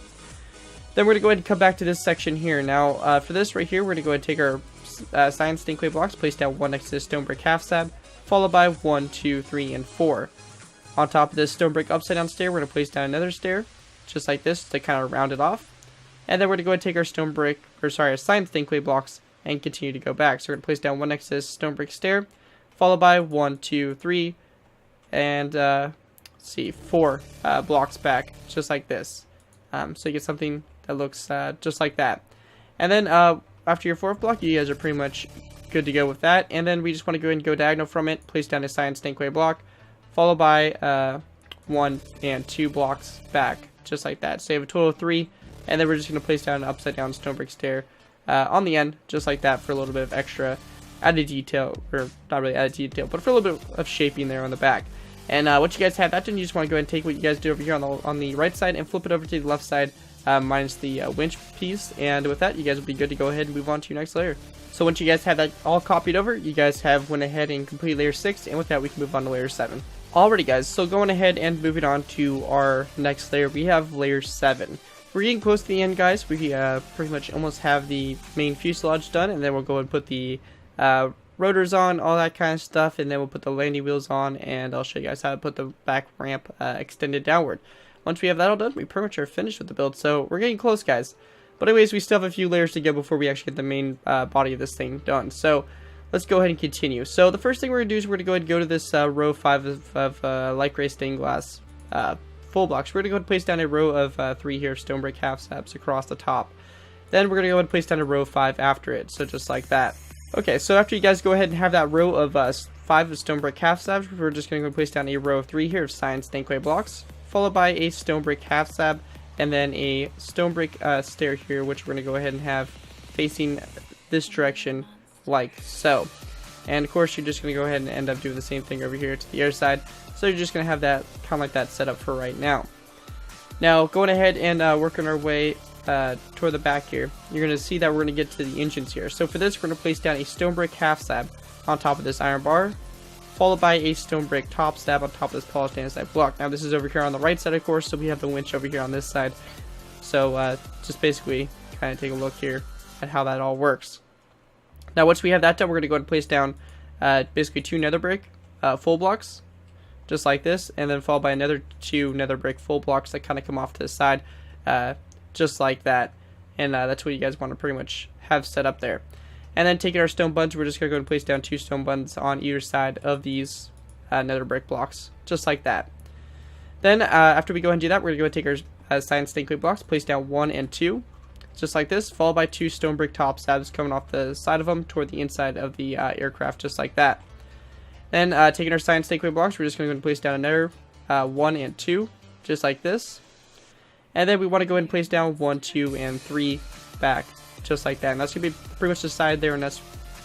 Then we're going to go ahead and come back to this section here. Now for this right here, we're going to go ahead and take our cyan stained clay blocks, place down 1 next to this stone brick half slab, followed by 1, 2, 3, and 4. On top of this stone brick upside down stair, we're going to place down another stair, just like this, to kind of round it off. And then we're going to go ahead and take our cyan stained clay blocks and continue to go back. So we're going to place down 1 next to this stone brick stair, followed by 1, 2, 3, and 4 blocks back, just like this. So you get something that looks just like that. And then after your 4th block, you guys are pretty much good to go with that. And then we just want to go ahead and go diagonal from it, place down a cyan stained clay block, followed by 1 and 2 blocks back, just like that. So you have a total of 3, and then we're just going to place down an upside down stone brick stair on the end, just like that, for a little bit of extra added detail, or not really added detail, but for a little bit of shaping there on the back. And once you guys have that done, you just want to go ahead and take what you guys do over here on the right side and flip it over to the left side, minus the winch piece. And with that, you guys will be good to go ahead and move on to your next layer. So once you guys have that all copied over, you guys have went ahead and completed layer 6, and with that, we can move on to layer 7. Alrighty guys, so going ahead and moving on to our next layer, we have layer 7. We're getting close to the end, guys. We pretty much almost have the main fuselage done, and then we'll go and put the rotors on, all that kind of stuff, and then we'll put the landing wheels on, and I'll show you guys how to put the back ramp extended downward. Once we have that all done, we pretty much are finished with the build, so we're getting close, guys. But anyways, we still have a few layers to go before we actually get the main body of this thing done. So let's go ahead and continue. So the first thing we're going to do is we're going to go ahead and go to this row 5 of light gray stained glass full blocks. We're going to go ahead and place down a row of 3 here stone brick half slabs across the top. Then we're going to go ahead and place down a row 5 after it, so just like that. Okay, so after you guys go ahead and have that row of 5 of stone brick half slabs, we're just going to go place down a row of 3 here of cyan stained clay blocks, followed by a stone brick half slab, and then a stone brick stair here, which we're going to go ahead and have facing this direction like so. And of course, you're just going to go ahead and end up doing the same thing over here to the other side. So you're just going to have that kind of like that set up for right now. Now, going ahead and working our way toward the back here, you're going to see that we're going to get to the engines here. So for this, we're going to place down a stone brick half slab on top of this iron bar, followed by a stone brick top slab on top of this polished andesite block. Now this is over here on the right side, of course, so we have the winch over here on this side. So just basically kind of take a look here at how that all works. Now once we have that done, we're going to go ahead and place down basically 2 nether brick full blocks, just like this, and then followed by another 2 nether brick full blocks that kind of come off to the side, just like that. And that's what you guys want to pretty much have set up there. And then taking our stone buns, we're just going to go and place down 2 stone buns on either side of these nether brick blocks, just like that. Then after we go ahead and do that, we're going to go take our cyan stained clay blocks, place down 1 and 2, just like this, followed by 2 stone brick top slabs coming off the side of them toward the inside of the aircraft, just like that. Then taking our cyan stained clay blocks, we're just going to go and place down another 1 and 2, just like this. And then we want to go ahead and place down 1, 2, and 3 back, just like that. And that's going to be pretty much the side there, and that's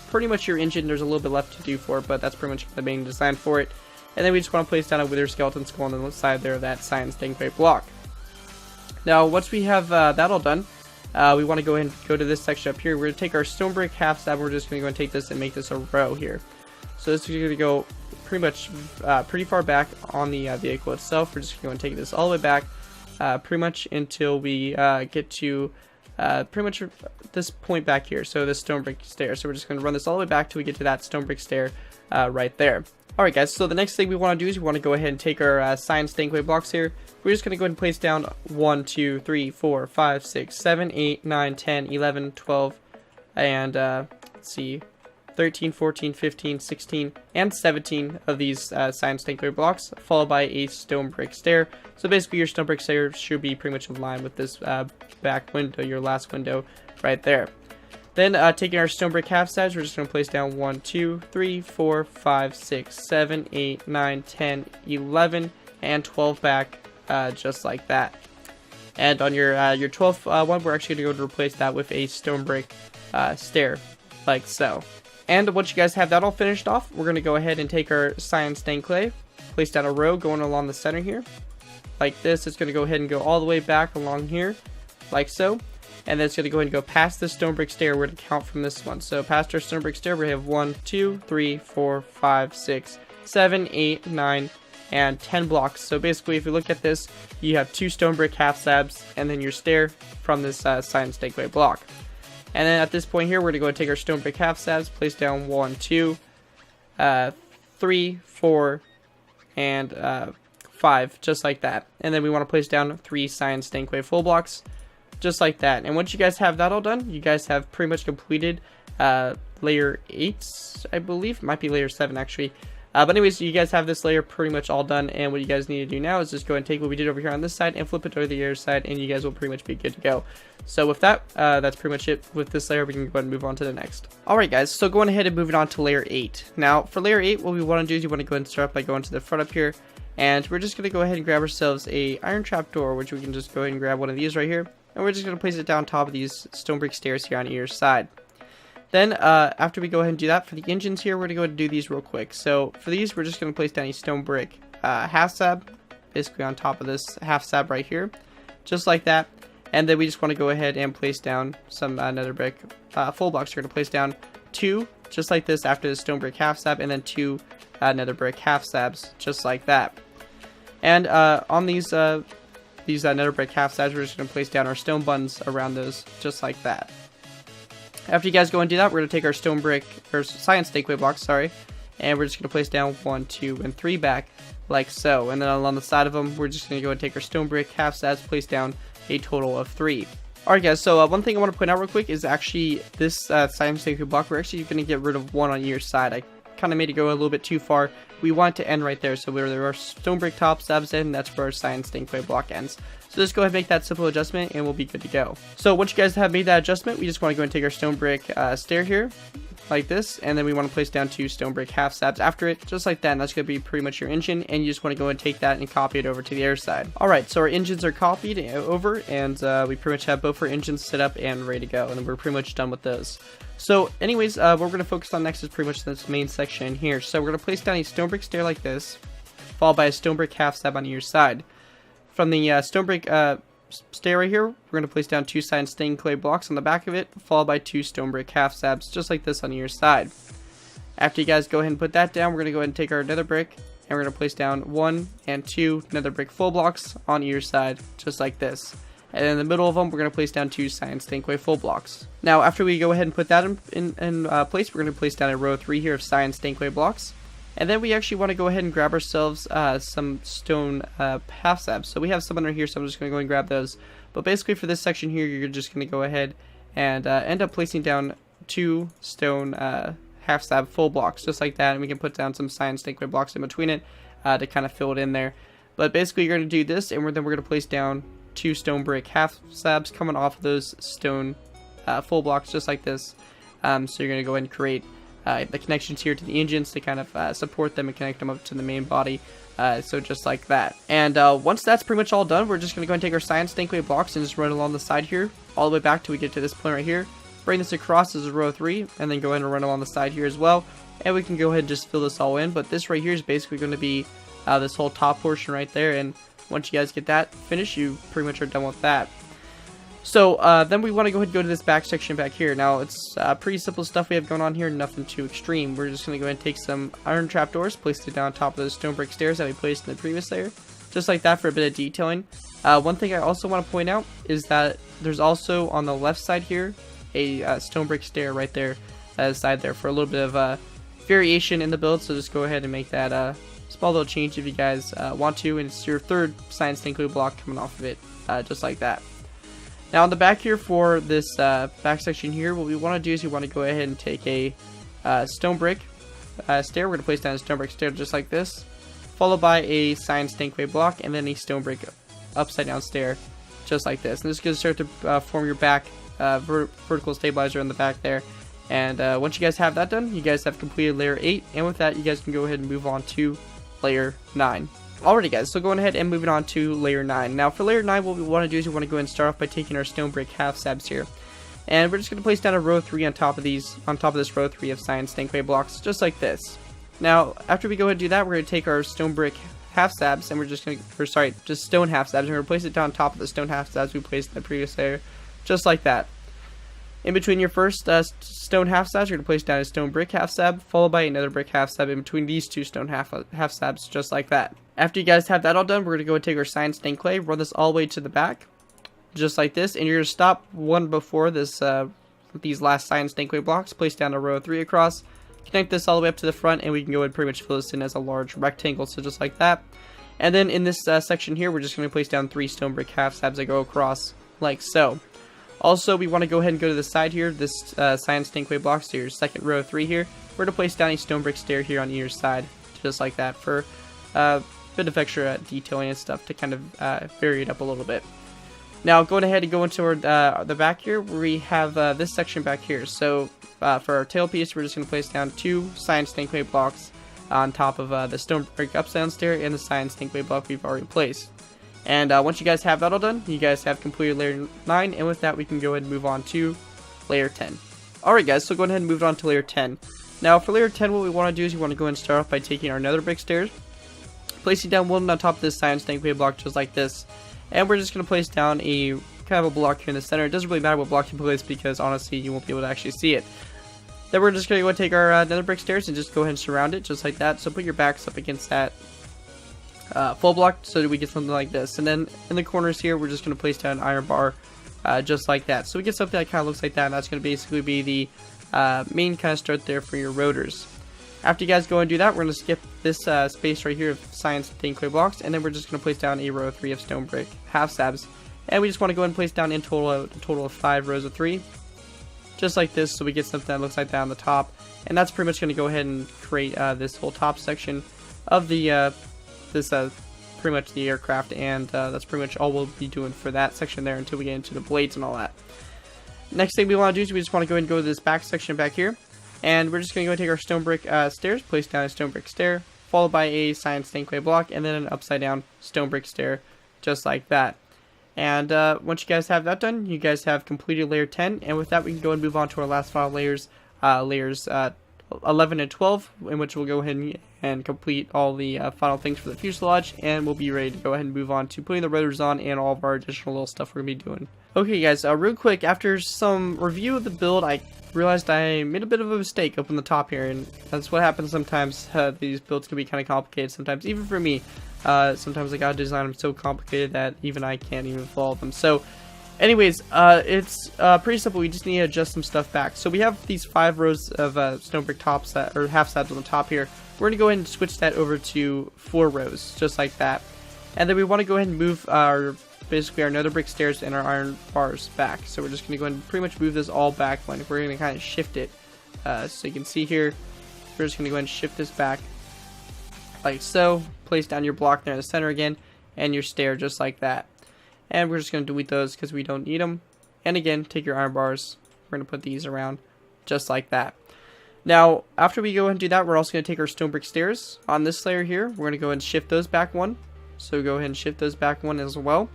pretty much your engine. There's a little bit left to do for it, but that's pretty much the main design for it. And then we just want to place down a wither skeleton skull on the side there of that cyan stained clay block. Now once we have that all done, we want to go ahead and go to this section up here. We're going to take our stone brick half slab, we're just going to go and take this and make this a row here. So this is going to go pretty much pretty far back on the vehicle itself. We're just going to take this all the way back pretty much until we get to pretty much this point back here, so this stone brick stair. So we're just going to run this all the way back till we get to that stone brick stair right there. Alright guys, so the next thing we want to do is we want to go ahead and take our cyan stained clay blocks here. We're just going to go ahead and place down 1, 2, 3, 4, 5, 6, 7, 8, 9, 10, 11, 12, and let's see, 13, 14, 15, 16, and 17 of these cyan stained clay blocks, followed by a stone brick stair. So basically your stone brick stair should be pretty much in line with this back window, your last window right there. Then taking our stone brick half slabs, we're just going to place down 1, 2, 3, 4, 5, 6, 7, 8, 9, 10, 11, and 12 back, just like that. And on your 12th one, we're actually going to go to replace that with a stone brick stair, like so. And once you guys have that all finished off, we're going to go ahead and take our cyan stained clay, place down a row going along the center here, like this. It's going to go ahead and go all the way back along here, like so. And then it's going to go ahead and go past the stone brick stair. We're going to count from this one. So past our stone brick stair, we have 1, 2, 3, 4, 5, 6, 7, 8, 9, and 10 blocks. So basically, if you look at this, you have 2 stone brick half slabs, and then your stair from this cyan stained clay block. And then at this point here, we're going to go and take our stone brick half slabs, place down 1, 2, 3, 4, and 5, just like that. And then we want to place down 3 cyan stained clay full blocks, just like that. And once you guys have that all done, you guys have pretty much completed layer 8, I believe. It might be layer 7 actually. But anyways, you guys have this layer pretty much all done, and what you guys need to do now is just go and take what we did over here on this side and flip it to the other side, and you guys will pretty much be good to go. So with that, that's pretty much it with this layer. We can go ahead and move on to the next. Alright guys, so going ahead and moving on to layer 8. Now for layer 8, what we want to do is you want to go ahead and start by going to the front up here, and we're just going to go ahead and grab ourselves a iron trap door, which we can just go ahead and grab one of these right here, and we're just going to place it down top of these stone brick stairs here on either side. Then, after we go ahead and do that, for the engines here, we're going to go ahead and do these real quick. So, for these, we're just going to place down a stone brick half slab, basically on top of this half slab right here, just like that. And then we just want to go ahead and place down some nether brick full blocks. We're going to place down 2, just like this, after the stone brick half slab, and then 2 nether brick half slabs, just like that. And on these nether brick half slabs, we're just going to place down our stone buttons around those, just like that. After you guys go and do that, we're going to take our stone brick, or science stankway blocks, sorry, and we're just going to place down 1, 2, and 3 back, like so. And then along the side of them, we're just going to go and take our stone brick half slabs, place down a total of 3. Alright guys, so one thing I want to point out real quick is actually this science stankway block, we're actually going to get rid of 1 on either side. I kind of made it go a little bit too far. We want it to end right there, so where there are stone brick top slabs in, that's where our science stankway block ends. So just go ahead and make that simple adjustment and we'll be good to go. So once you guys have made that adjustment, we just want to go and take our stone brick stair here, like this, and then we want to place down 2 stone brick half slabs after it, just like that, and that's going to be pretty much your engine, and you just want to go and take that and copy it over to the air side. Alright, so our engines are copied over, and we pretty much have both our engines set up and ready to go, and we're pretty much done with those. So anyways, what we're going to focus on next is pretty much this main section in here. So we're going to place down a stone brick stair like this, followed by a stone brick half slab on either side. From the stone brick stair right here, we're going to place down 2 science stained clay blocks on the back of it, followed by 2 stone brick half slabs, just like this on either side. After you guys go ahead and put that down, we're going to go ahead and take our nether brick, and we're going to place down 1 and 2 nether brick full blocks on either side, just like this. And in the middle of them, we're going to place down 2 science stained clay full blocks. Now, after we go ahead and put that in place, we're going to place down a row 3 here of science stained clay blocks. And then we actually want to go ahead and grab ourselves some stone half slabs. So we have some under here, so I'm just going to go and grab those. But basically for this section here, you're just going to go ahead and end up placing down 2 stone half slab full blocks, just like that. And we can put down some science stained clay blocks in between it to kind of fill it in there. But basically you're going to do this, and then we're going to place down 2 stone brick half slabs coming off of those stone full blocks, just like this. So you're going to go ahead and create the connections here to the engines to kind of support them and connect them up to the main body, so just like that. And once that's pretty much all done, we're just going to go and take our science stankway blocks and just run along the side here, all the way back till we get to this point right here. Bring this across as a row 3, and then go ahead and run along the side here as well. And we can go ahead and just fill this all in, but this right here is basically going to be this whole top portion right there, and once you guys get that finished, you pretty much are done with that. So then we want to go ahead and go to this back section back here. Now it's pretty simple stuff we have going on here, nothing too extreme. We're just going to go ahead and take some iron trapdoors, place it down on top of those stone brick stairs that we placed in the previous layer, just like that for a bit of detailing. One thing I also want to point out is that there's also on the left side here a stone brick stair right there side there for a little bit of variation in the build. So just go ahead and make that small little change if you guys want to, and it's your 3rd science stained clay block coming off of it, just like that. Now on the back here for this back section here, what we want to do is we want to go ahead and take a stone brick stair. We're going to place down a stone brick stair just like this, followed by a science stained clay block, and then a stone brick upside down stair just like this. And this is going to start to form your back vertical stabilizer in the back there. And once you guys have that done, you guys have completed layer 8, and with that you guys can go ahead and move on to layer 9. Alrighty guys, so going ahead and moving on to layer 9. Now for layer 9, what we want to do is we want to go ahead and start off by taking our stone brick half slabs here. And we're just going to place down a row 3 on top of this row 3 of science stained clay blocks, just like this. Now, after we go ahead and do that, we're going to take our stone brick half slabs, and we're just going to, just stone half slabs, and we're going to place it down on top of the stone half slabs we placed in the previous layer, just like that. In between your first stone half slabs, you're going to place down a stone brick half slab, followed by another brick half slab in between these 2 stone half slabs, just like that. After you guys have that all done, we're going to go and take our science stained clay, run this all the way to the back, just like this, and you're going to stop one before this these last science stained clay blocks, place down a row 3 across, connect this all the way up to the front, and we can go ahead and pretty much fill this in as a large rectangle, so just like that. And then in this section here, we're just going to place down 3 stone brick half slabs that go across, like so. Also, we want to go ahead and go to the side here, this science stained clay blocks to your second row 3 here. We're going to place down a stone brick stair here on either side, just like that, for a bit of extra detailing and stuff to kind of vary it up a little bit. Now, going ahead and going toward the back here, we have this section back here. So, for our tailpiece, we're just going to place down 2 science stained clay blocks on top of the stone brick upside down stair and the science stained clay block we've already placed. And once you guys have that all done, you guys have completed layer 9, and with that we can go ahead and move on to layer 10. Alright guys, so go ahead and move on to layer 10. Now for layer 10, what we want to do is we want to go ahead and start off by taking our nether brick stairs, placing down one on top of this science tank wave block just like this. And we're just going to place down a kind of a block here in the center. It doesn't really matter what block you place because honestly you won't be able to actually see it. Then we're just going to go and take our nether brick stairs and just go ahead and surround it just like that. So put your backs up against that full block so that we get something like this. And then in the corners here we're just going to place down an iron bar just like that. So we get something that kind of looks like that, and that's going to basically be the main kind of start there for your rotors. After you guys go and do that, we're going to skip this space right here of science tank clay blocks, and then we're just going to place down a row of 3 of stone brick half slabs. And we just want to go ahead and place down in total a total of 5 rows of 3, just like this, so we get something that looks like that on the top. And that's pretty much going to go ahead and create this whole top section of the pretty much the aircraft, and that's pretty much all we'll be doing for that section there until we get into the blades and all that. Next thing we want to do is we just want to go ahead and go to this back section back here, and we're just going to go and take our stone brick stairs, place down a stone brick stair, followed by a science tank clay block, and then an upside down stone brick stair, just like that. And once you guys have that done, you guys have completed layer 10, and with that we can go and move on to our last final layers, layers 11 and 12, in which we'll go ahead and complete all the final things for the fuselage, and we'll be ready to go ahead and move on to putting the rotors on and all of our additional little stuff we're going to be doing. Okay guys, real quick, after some review of the build, I realized I made a bit of a mistake up on the top here, and that's what happens sometimes. These builds can be kind of complicated sometimes, even for me. Sometimes I gotta design them so complicated that even I can't even follow them. So anyways, it's pretty simple. We just need to adjust some stuff back. So we have these 5 rows of stone brick tops or half slabs on the top here. We're going to go ahead and switch that over to 4 rows, just like that. And then we want to go ahead and move basically our nether brick stairs and our iron bars back. So we're just going to go ahead and pretty much move this all back. We're going to kind of shift it. So you can see here, we're just going to go ahead and shift this back like so. Place down your block there in the center again, and your stair just like that. And we're just going to delete those because we don't need them. And again, take your iron bars. We're going to put these around just like that. Now, after we go ahead and do that, we're also going to take our stone brick stairs on this layer here. We're going to go ahead and shift those back 1. So go ahead and shift those back 1 as well.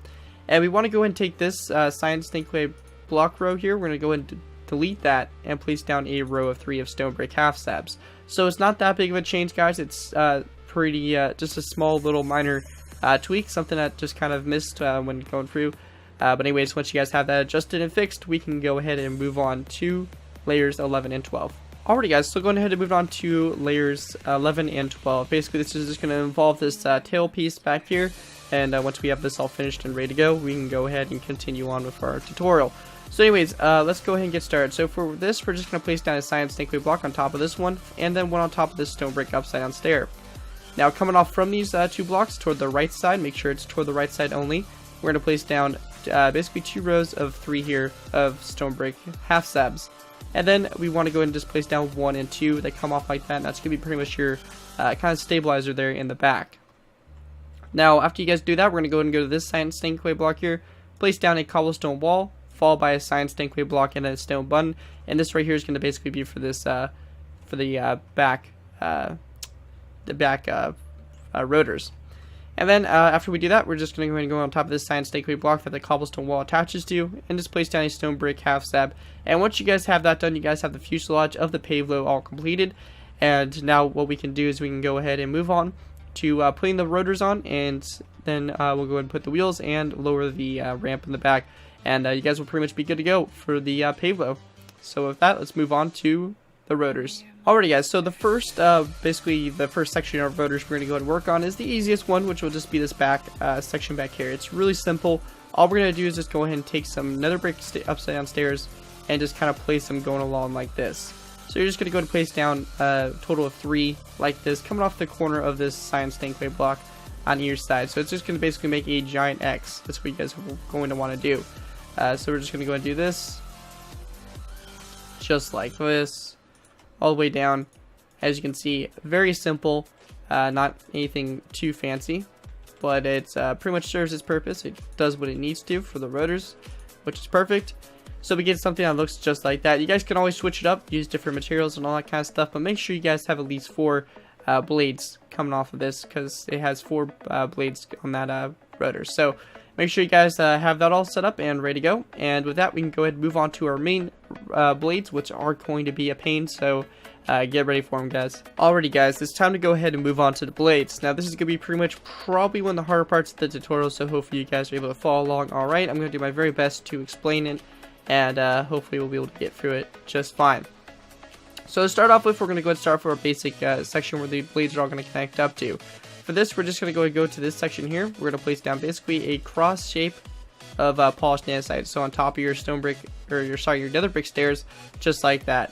And we want to go ahead and take this science tank clay block row here. We're going to go ahead and delete that and place down a row of 3 of stone brick half slabs. So it's not that big of a change, guys. It's pretty just a small little minor tweak, something that just kind of missed when going through. But anyways, once you guys have that adjusted and fixed, we can go ahead and move on to layers 11 and 12. Alrighty guys, so going ahead and move on to layers 11 and 12. Basically this is just going to involve this tail piece back here, and once we have this all finished and ready to go, we can go ahead and continue on with our tutorial. So anyways, let's go ahead and get started. So for this, we're just going to place down a science tank clay block on top of this one, and then one on top of this stone brick upside down stair. Now coming off from these 2 blocks toward the right side, make sure it's toward the right side only, we're going to place down basically 2 rows of 3 here of stone brick half slabs. And then we want to go ahead and just place down 1 and 2 that come off like that, and that's going to be pretty much your kind of stabilizer there in the back. Now after you guys do that, we're going to go ahead and go to this science tank clay block here, place down a cobblestone wall, followed by a science tank clay block and a stone button, and this right here is going to basically be for this for the back rotors. And then after we do that, we're just going to go ahead and go on top of this science tank clay block that the cobblestone wall attaches to, and just place down a stone brick half slab. And once you guys have that done, you guys have the fuselage of the Pave Low all completed. And now what we can do is we can go ahead and move on to putting the rotors on, and then we'll go ahead and put the wheels and lower the ramp in the back, and you guys will pretty much be good to go for the Pave Low. So with that, let's move on to the rotors. Alrighty guys, so the first, basically the first section of rotors we're going to go ahead and work on is the easiest one, which will just be this back section back here. It's really simple. All we're going to do is just go ahead and take some nether brick upside down stairs and just kind of place them going along like this. So you're just going to go ahead and place down a total of 3 like this, coming off the corner of this science tank clay block on each side. So it's just going to basically make a giant X. That's what you guys are going to want to do. So we're just going to go ahead and do this, just like this, all the way down. As you can see, very simple, not anything too fancy, but it's pretty much serves its purpose. It does what it needs to for the rotors, which is perfect. So we get something that looks just like that. You guys can always switch it up, use different materials and all that kind of stuff, but make sure you guys have at least 4 blades coming off of this, because it has 4 blades on that rotor. So make sure you guys have that all set up and ready to go. And with that, we can go ahead and move on to our main blades, which are going to be a pain. So get ready for them, guys. Alrighty, guys, it's time to go ahead and move on to the blades. Now, this is going to be pretty much probably one of the harder parts of the tutorial, so hopefully you guys are able to follow along. Alright, I'm going to do my very best to explain it, and hopefully we'll be able to get through it just fine. So to start off with, we're going to go ahead and start for a basic section where the blades are all going to connect up to. For this, we're just going to go to this section here. We're going to place down basically a cross shape of polished andesite. So on top of your stone brick, or your nether brick stairs, just like that.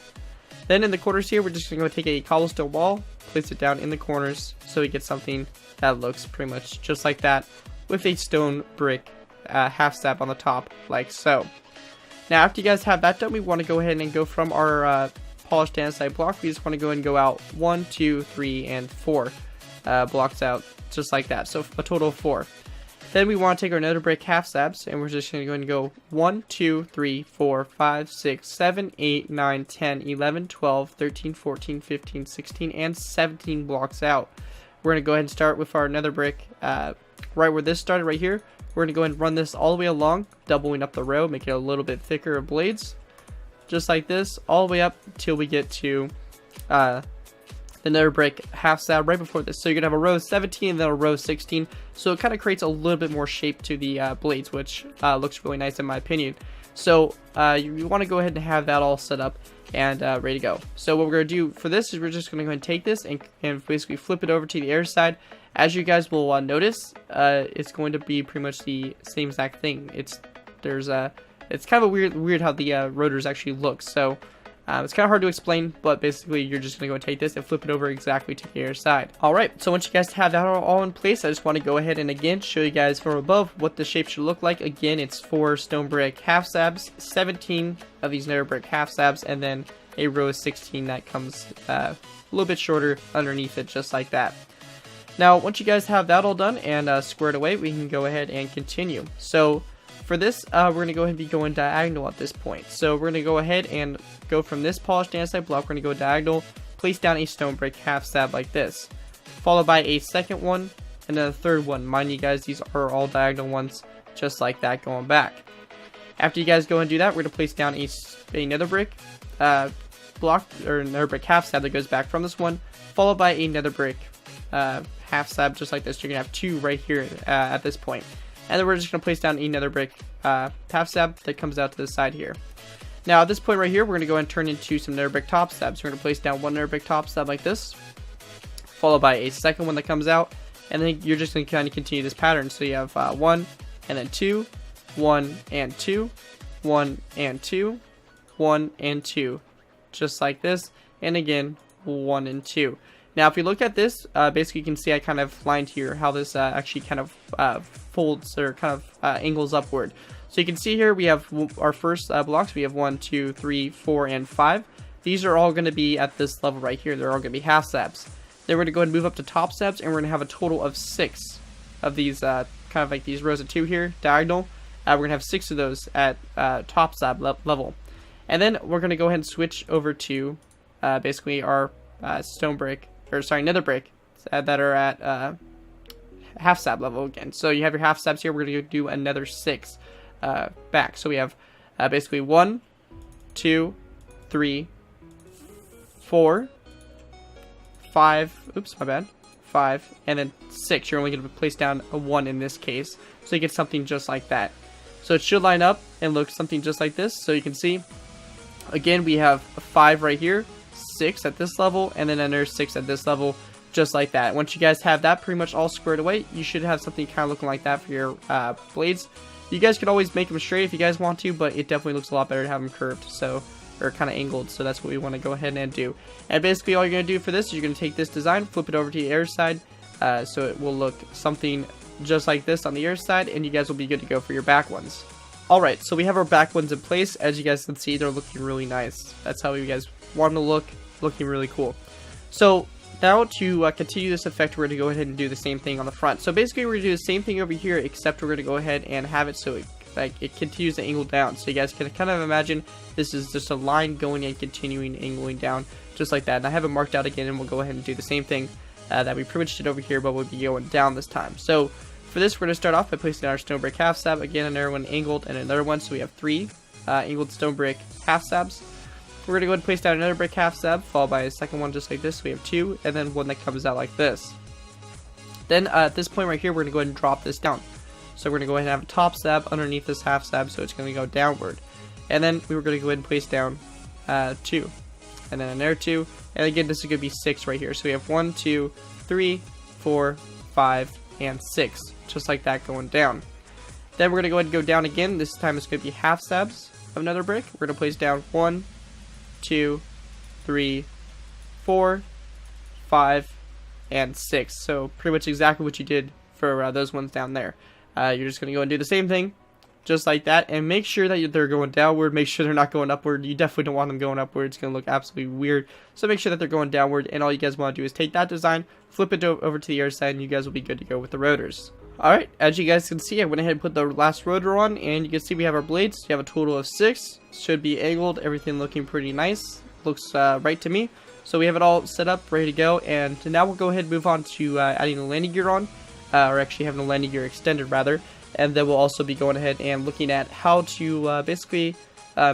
Then in the corners here, we're just going to take a cobblestone wall, place it down in the corners, so we get something that looks pretty much just like that, with a stone brick half slab on the top, like so. Now, after you guys have that done, we want to go ahead and go from our polished andesite block. We just want to go ahead and go out 1, 2, 3, and 4 blocks out, just like that. So a total of 4. Then we want to take our nether brick half slabs, and we're just going to go ahead and go 1, 2, 3, 4, 5, 6, 7, 8, 9, 10, 11, 12, 13, 14, 15, 16, and 17 blocks out. We're going to go ahead and start with our nether brick right where this started right here. We're going to go ahead and run this all the way along, doubling up the row, making it a little bit thicker of blades. Just like this, all the way up till we get to the nether brick half slab right before this. So you're going to have a row 17 and then a row 16. So it kind of creates a little bit more shape to the blades, which looks really nice in my opinion. So you want to go ahead and have that all set up and ready to go. So what we're going to do for this is we're just going to go ahead and take this and basically flip it over to the air side. As you guys will notice, it's going to be pretty much the same exact thing. It's kind of weird how the rotors actually look. So it's kind of hard to explain, but basically you're just going to go and take this and flip it over exactly to the air side. Alright, so once you guys have that all in place, I just want to go ahead and again show you guys from above what the shape should look like. Again, it's 4 stone brick half slabs, 17 of these nether brick half slabs, and then a row of 16 that comes a little bit shorter underneath it, just like that. Now, once you guys have that all done and squared away, we can go ahead and continue. So for this, we're going to go ahead and be going diagonal at this point. So we're going to go ahead and go from this polished andesite block. We're going to go diagonal, place down a stone brick half slab like this, followed by a second one, and then a third one. Mind you guys, these are all diagonal ones, just like that, going back. After you guys go and do that, we're going to place down a nether brick block, or nether brick half slab that goes back from this one, followed by a nether brick half slab, just like this. You're going to have 2 right here at this point. And then we're just going to place down another brick half slab that comes out to the side here. Now at this point right here, we're going to go and turn into some nether brick top slabs. We're going to place down one nether brick top slab like this, followed by a second one that comes out, and then you're just going to kind of continue this pattern. So you have 1 and then 2, 1 and 2, 1 and 2, 1 and 2, just like this, and again 1 and 2. Now, if we look at this, basically you can see I kind of lined here how this actually kind of folds or kind of angles upward. So you can see here we have our first blocks. We have 1, 2, 3, 4, and 5. These are all going to be at this level right here. They're all going to be half slabs. Then we're going to go ahead and move up to top slabs, and we're going to have a total of 6 of these kind of like these rows of 2 here, diagonal. We're going to have 6 of those at top slab level. And then we're going to go ahead and switch over to basically our nether brick that are at half slab level again. So you have your half slabs here. We're going to do another 6 back. So we have basically 1, 2, 3, 4, 5. Oops, my bad. 5, and then 6. You're only going to place down a 1 in this case. So you get something just like that. So it should line up and look something just like this. So you can see, again, we have a 5 right here, 6 at this level, and then another 6 at this level, just like that. Once you guys have that pretty much all squared away, you should have something kind of looking like that for your blades. You guys could always make them straight if you guys want to, but it definitely looks a lot better to have them curved, so, or kind of angled, so that's what we want to go ahead and do. And basically all you're going to do for this is you're going to take this design, flip it over to the air side, so it will look something just like this on the air side, and you guys will be good to go for your back ones. Alright, so we have our back ones in place. As you guys can see, they're looking really nice. That's how you guys want them to look, looking really cool. So now to continue this effect, we're going to go ahead and do the same thing on the front. So basically we're going to do the same thing over here, except we're going to go ahead and have it so it continues to angle down. So you guys can kind of imagine this is just a line going and continuing angling down, just like that. And I have it marked out again, and we'll go ahead and do the same thing that we pretty much did over here, but we'll be going down this time. So for this, we're going to start off by placing our stone brick half slab, again another one angled and another one, so we have 3 angled stone brick half slabs. we're going to go ahead and place down another brick half stab, followed by a second one just like this. So we have 2, and then one that comes out like this. Then at this point right here, we're going to go ahead and drop this down. So we're going to go ahead and have a top stab underneath this half stab, so it's going to go downward. And then we were going to go ahead and place down 2. And then another 2. And again, this is going to be 6 right here. So we have 1, 2, 3, 4, 5, and 6. Just like that going down. Then we're going to go ahead and go down again. This time it's going to be half stabs of another brick. We're going to place down 1, 2, 3, 4, 5, and 6. So pretty much exactly what you did for those ones down there. You're just going to go and do the same thing, just like that, and make sure that they're going downward. Make sure they're not going upward. You definitely don't want them going upward. It's going to look absolutely weird. So make sure that they're going downward, and all you guys want to do is take that design, flip it over to the other side, and you guys will be good to go with the rotors. Alright, as you guys can see, I went ahead and put the last rotor on, and you can see we have our blades. You have a total of 6. Should be angled. Everything looking pretty nice. Looks right to me. So we have it all set up, ready to go, and now we'll go ahead and move on to adding the landing gear on, or actually having the landing gear extended rather, and then we'll also be going ahead and looking at how to basically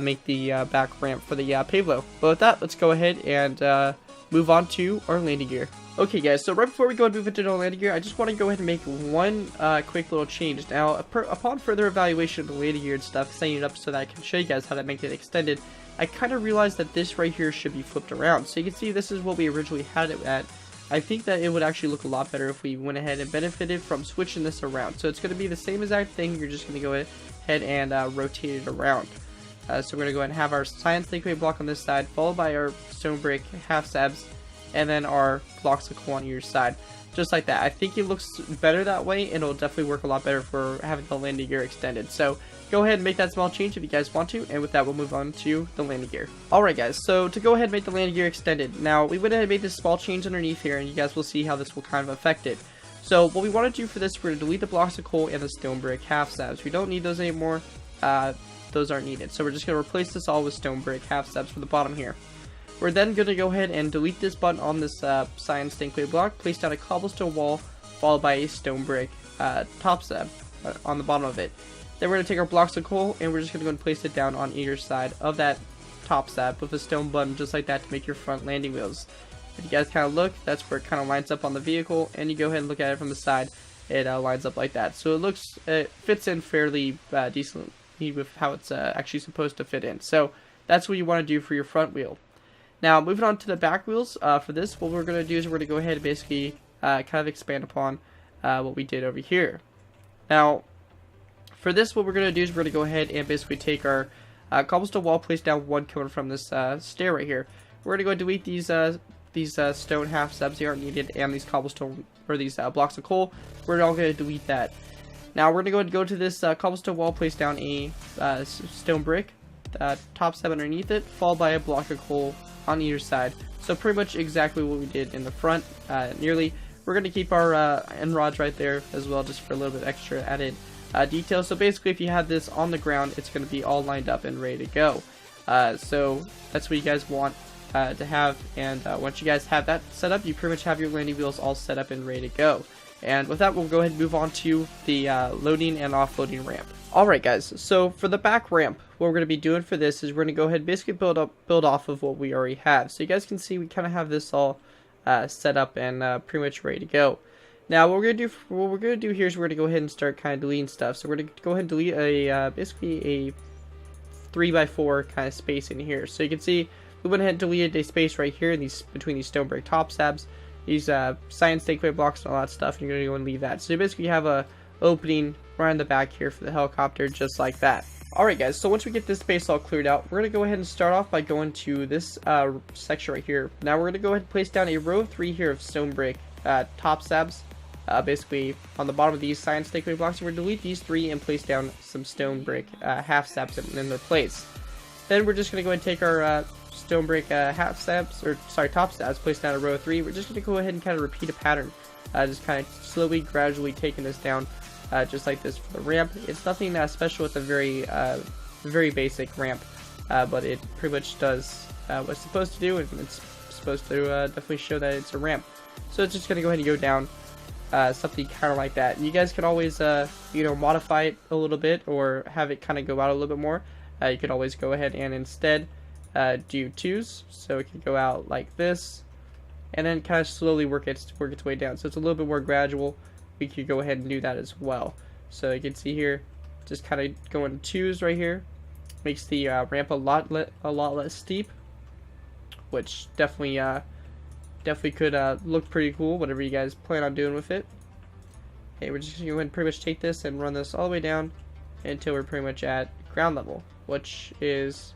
make the back ramp for the Pave Low. But with that, let's go ahead and move on to our landing gear. Okay guys, so right before we go and move into the landing gear, I just want to go ahead and make one quick little change. Now, upon further evaluation of the landing gear and stuff, setting it up so that I can show you guys how to make it extended, I kind of realized that this right here should be flipped around. So you can see this is what we originally had it at. I think that it would actually look a lot better if we went ahead and benefited from switching this around. So it's going to be the same exact thing, you're just going to go ahead and rotate it around. So we're going to go ahead and have our science takeaway block on this side, followed by our stone brick half stabs, and then our blocks of coal on either side. Just like that. I think it looks better that way, and it'll definitely work a lot better for having the landing gear extended. So go ahead and make that small change if you guys want to, and with that we'll move on to the landing gear. Alright guys, so to go ahead and make the landing gear extended, now we went ahead and made this small change underneath here, and you guys will see how this will kind of affect it. So what we want to do for this, we're going to delete the blocks of coal and the stone brick half stabs. We don't need those anymore. Those aren't needed. So we're just going to replace this all with stone brick half stabs for the bottom here. We're then going to go ahead and delete this button on this science takeaway block, place down a cobblestone wall, followed by a stone brick top stab on the bottom of it. Then we're going to take our blocks of coal, and we're just going to go and place it down on either side of that top stab with a stone button just like that to make your front landing wheels. If you guys kind of look, that's where it kind of lines up on the vehicle, and you go ahead and look at it from the side, it lines up like that. So it fits in fairly decently with how it's actually supposed to fit in. So that's what you want to do for your front wheel. Now, moving on to the back wheels, for this, what we're going to do is we're going to go ahead and basically kind of expand upon what we did over here. Now, for this, what we're going to do is we're going to go ahead and basically take our cobblestone wall, place down one coming from this stair right here. We're going to go delete these stone half stabs that aren't needed, and these cobblestone, or these blocks of coal. We're all going to delete that. Now, we're going to go ahead and go to this cobblestone wall, place down a stone brick, top stab underneath it, followed by a block of coal on either side. So pretty much exactly what we did in the front, nearly. We're going to keep our end rods right there as well, just for a little bit extra added detail. So basically, if you have this on the ground, it's going to be all lined up and ready to go. So that's what you guys want to have, and once you guys have that set up, you pretty much have your landing wheels all set up and ready to go. And with that, we'll go ahead and move on to the loading and offloading ramp. Alright guys, so for the back ramp, what we're going to be doing for this is we're going to go ahead and basically build off of what we already have. So you guys can see we kind of have this all set up and pretty much ready to go. Now what we're going to do here is we're going to go ahead and start kind of deleting stuff. So we're going to go ahead and delete a basically a 3x4 kind of space in here. So you can see we went ahead and deleted a space right here in between these stone brick top stabs, these science takeaway blocks and all that stuff, and you're going to go and leave that. So you basically have a opening right in the back here for the helicopter, just like that. Alright guys, so once we get this space all cleared out, we're going to go ahead and start off by going to this section right here. Now we're going to go ahead and place down a row of 3 here of stone brick top stabs, basically on the bottom of these science takeaway blocks. We're going to delete these 3 and place down some stone brick half stabs in their place. Then we're just going to go ahead and take our stone brick top stabs, place down a row of 3. We're just going to go ahead and kind of repeat a pattern, just kind of slowly, gradually taking this down, just like this for the ramp. It's nothing special. It's a very basic ramp, but it pretty much does what it's supposed to do, and it's supposed to definitely show that it's a ramp. So it's just going to go ahead and go down, something kind of like that. And you guys can always, modify it a little bit or have it kind of go out a little bit more. You can always go ahead and instead do twos, so it can go out like this, and then kind of slowly work its way down. So it's a little bit more gradual. We could go ahead and do that as well. So you can see here, just kind of going twos right here, makes the ramp a lot less steep, which definitely could look pretty cool. Whatever you guys plan on doing with it. Okay, we're just gonna go ahead and pretty much take this and run this all the way down until we're pretty much at ground level, which is,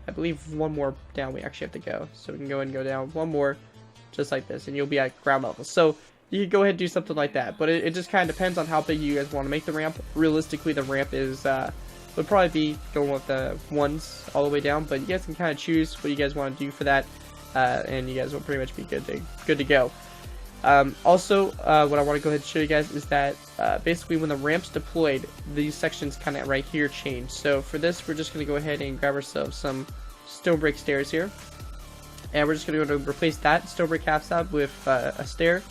I believe, one more down we actually have to go. So we can go ahead and go down one more, just like this, and you'll be at ground level. So you could go ahead and do something like that, but it just kind of depends on how big you guys want to make the ramp. Realistically, the ramp is would probably be going with the ones all the way down, but you guys can kind of choose what you guys want to do for that, and you guys will pretty much be good to go. Also, what I want to go ahead and show you guys is that basically when the ramp's deployed, these sections kind of right here change. So for this, we're just going to go ahead and grab ourselves some stone brick stairs here, and we're just going to go to replace that stone brick half slab with a stair,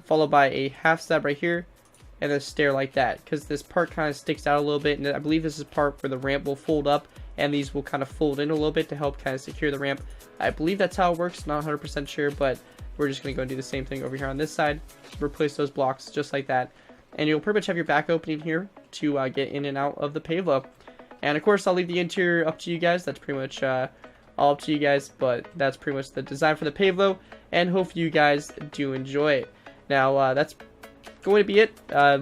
followed by a half slab right here, and a stair like that, because this part kind of sticks out a little bit, and I believe this is part where the ramp will fold up, and these will kind of fold in a little bit to help kind of secure the ramp. I believe that's how it works, not 100% sure, but we're just going to go and do the same thing over here on this side, replace those blocks just like that, and you'll pretty much have your back opening here to get in and out of the Pave Low. And of course, I'll leave the interior up to you guys. That's pretty much all up to you guys, but that's pretty much the design for the Pave Low, and hope you guys do enjoy it. Now, that's going to be it.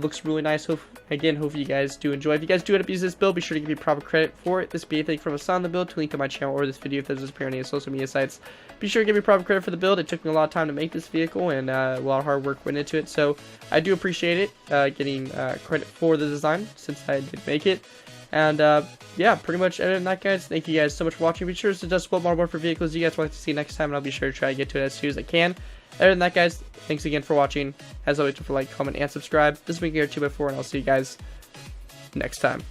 Looks really nice. Hope you guys do enjoy. If you guys do end up using this build, be sure to give me proper credit for it. This would be anything from a sign on the build to link to my channel or this video if it doesn't appear on any social media sites. Be sure to give me proper credit for the build. It took me a lot of time to make this vehicle, and a lot of hard work went into it, so I do appreciate it, getting credit for the design since I did make it. And yeah, pretty much other than that, guys, thank you guys so much for watching. Be sure to suggest what model for vehicles you guys want to see next time, and I'll be sure to try to get to it as soon as I can. Other than that, guys, thanks again for watching. As always, don't forget to like, comment, and subscribe. This has been Gear 2x4, and I'll see you guys next time.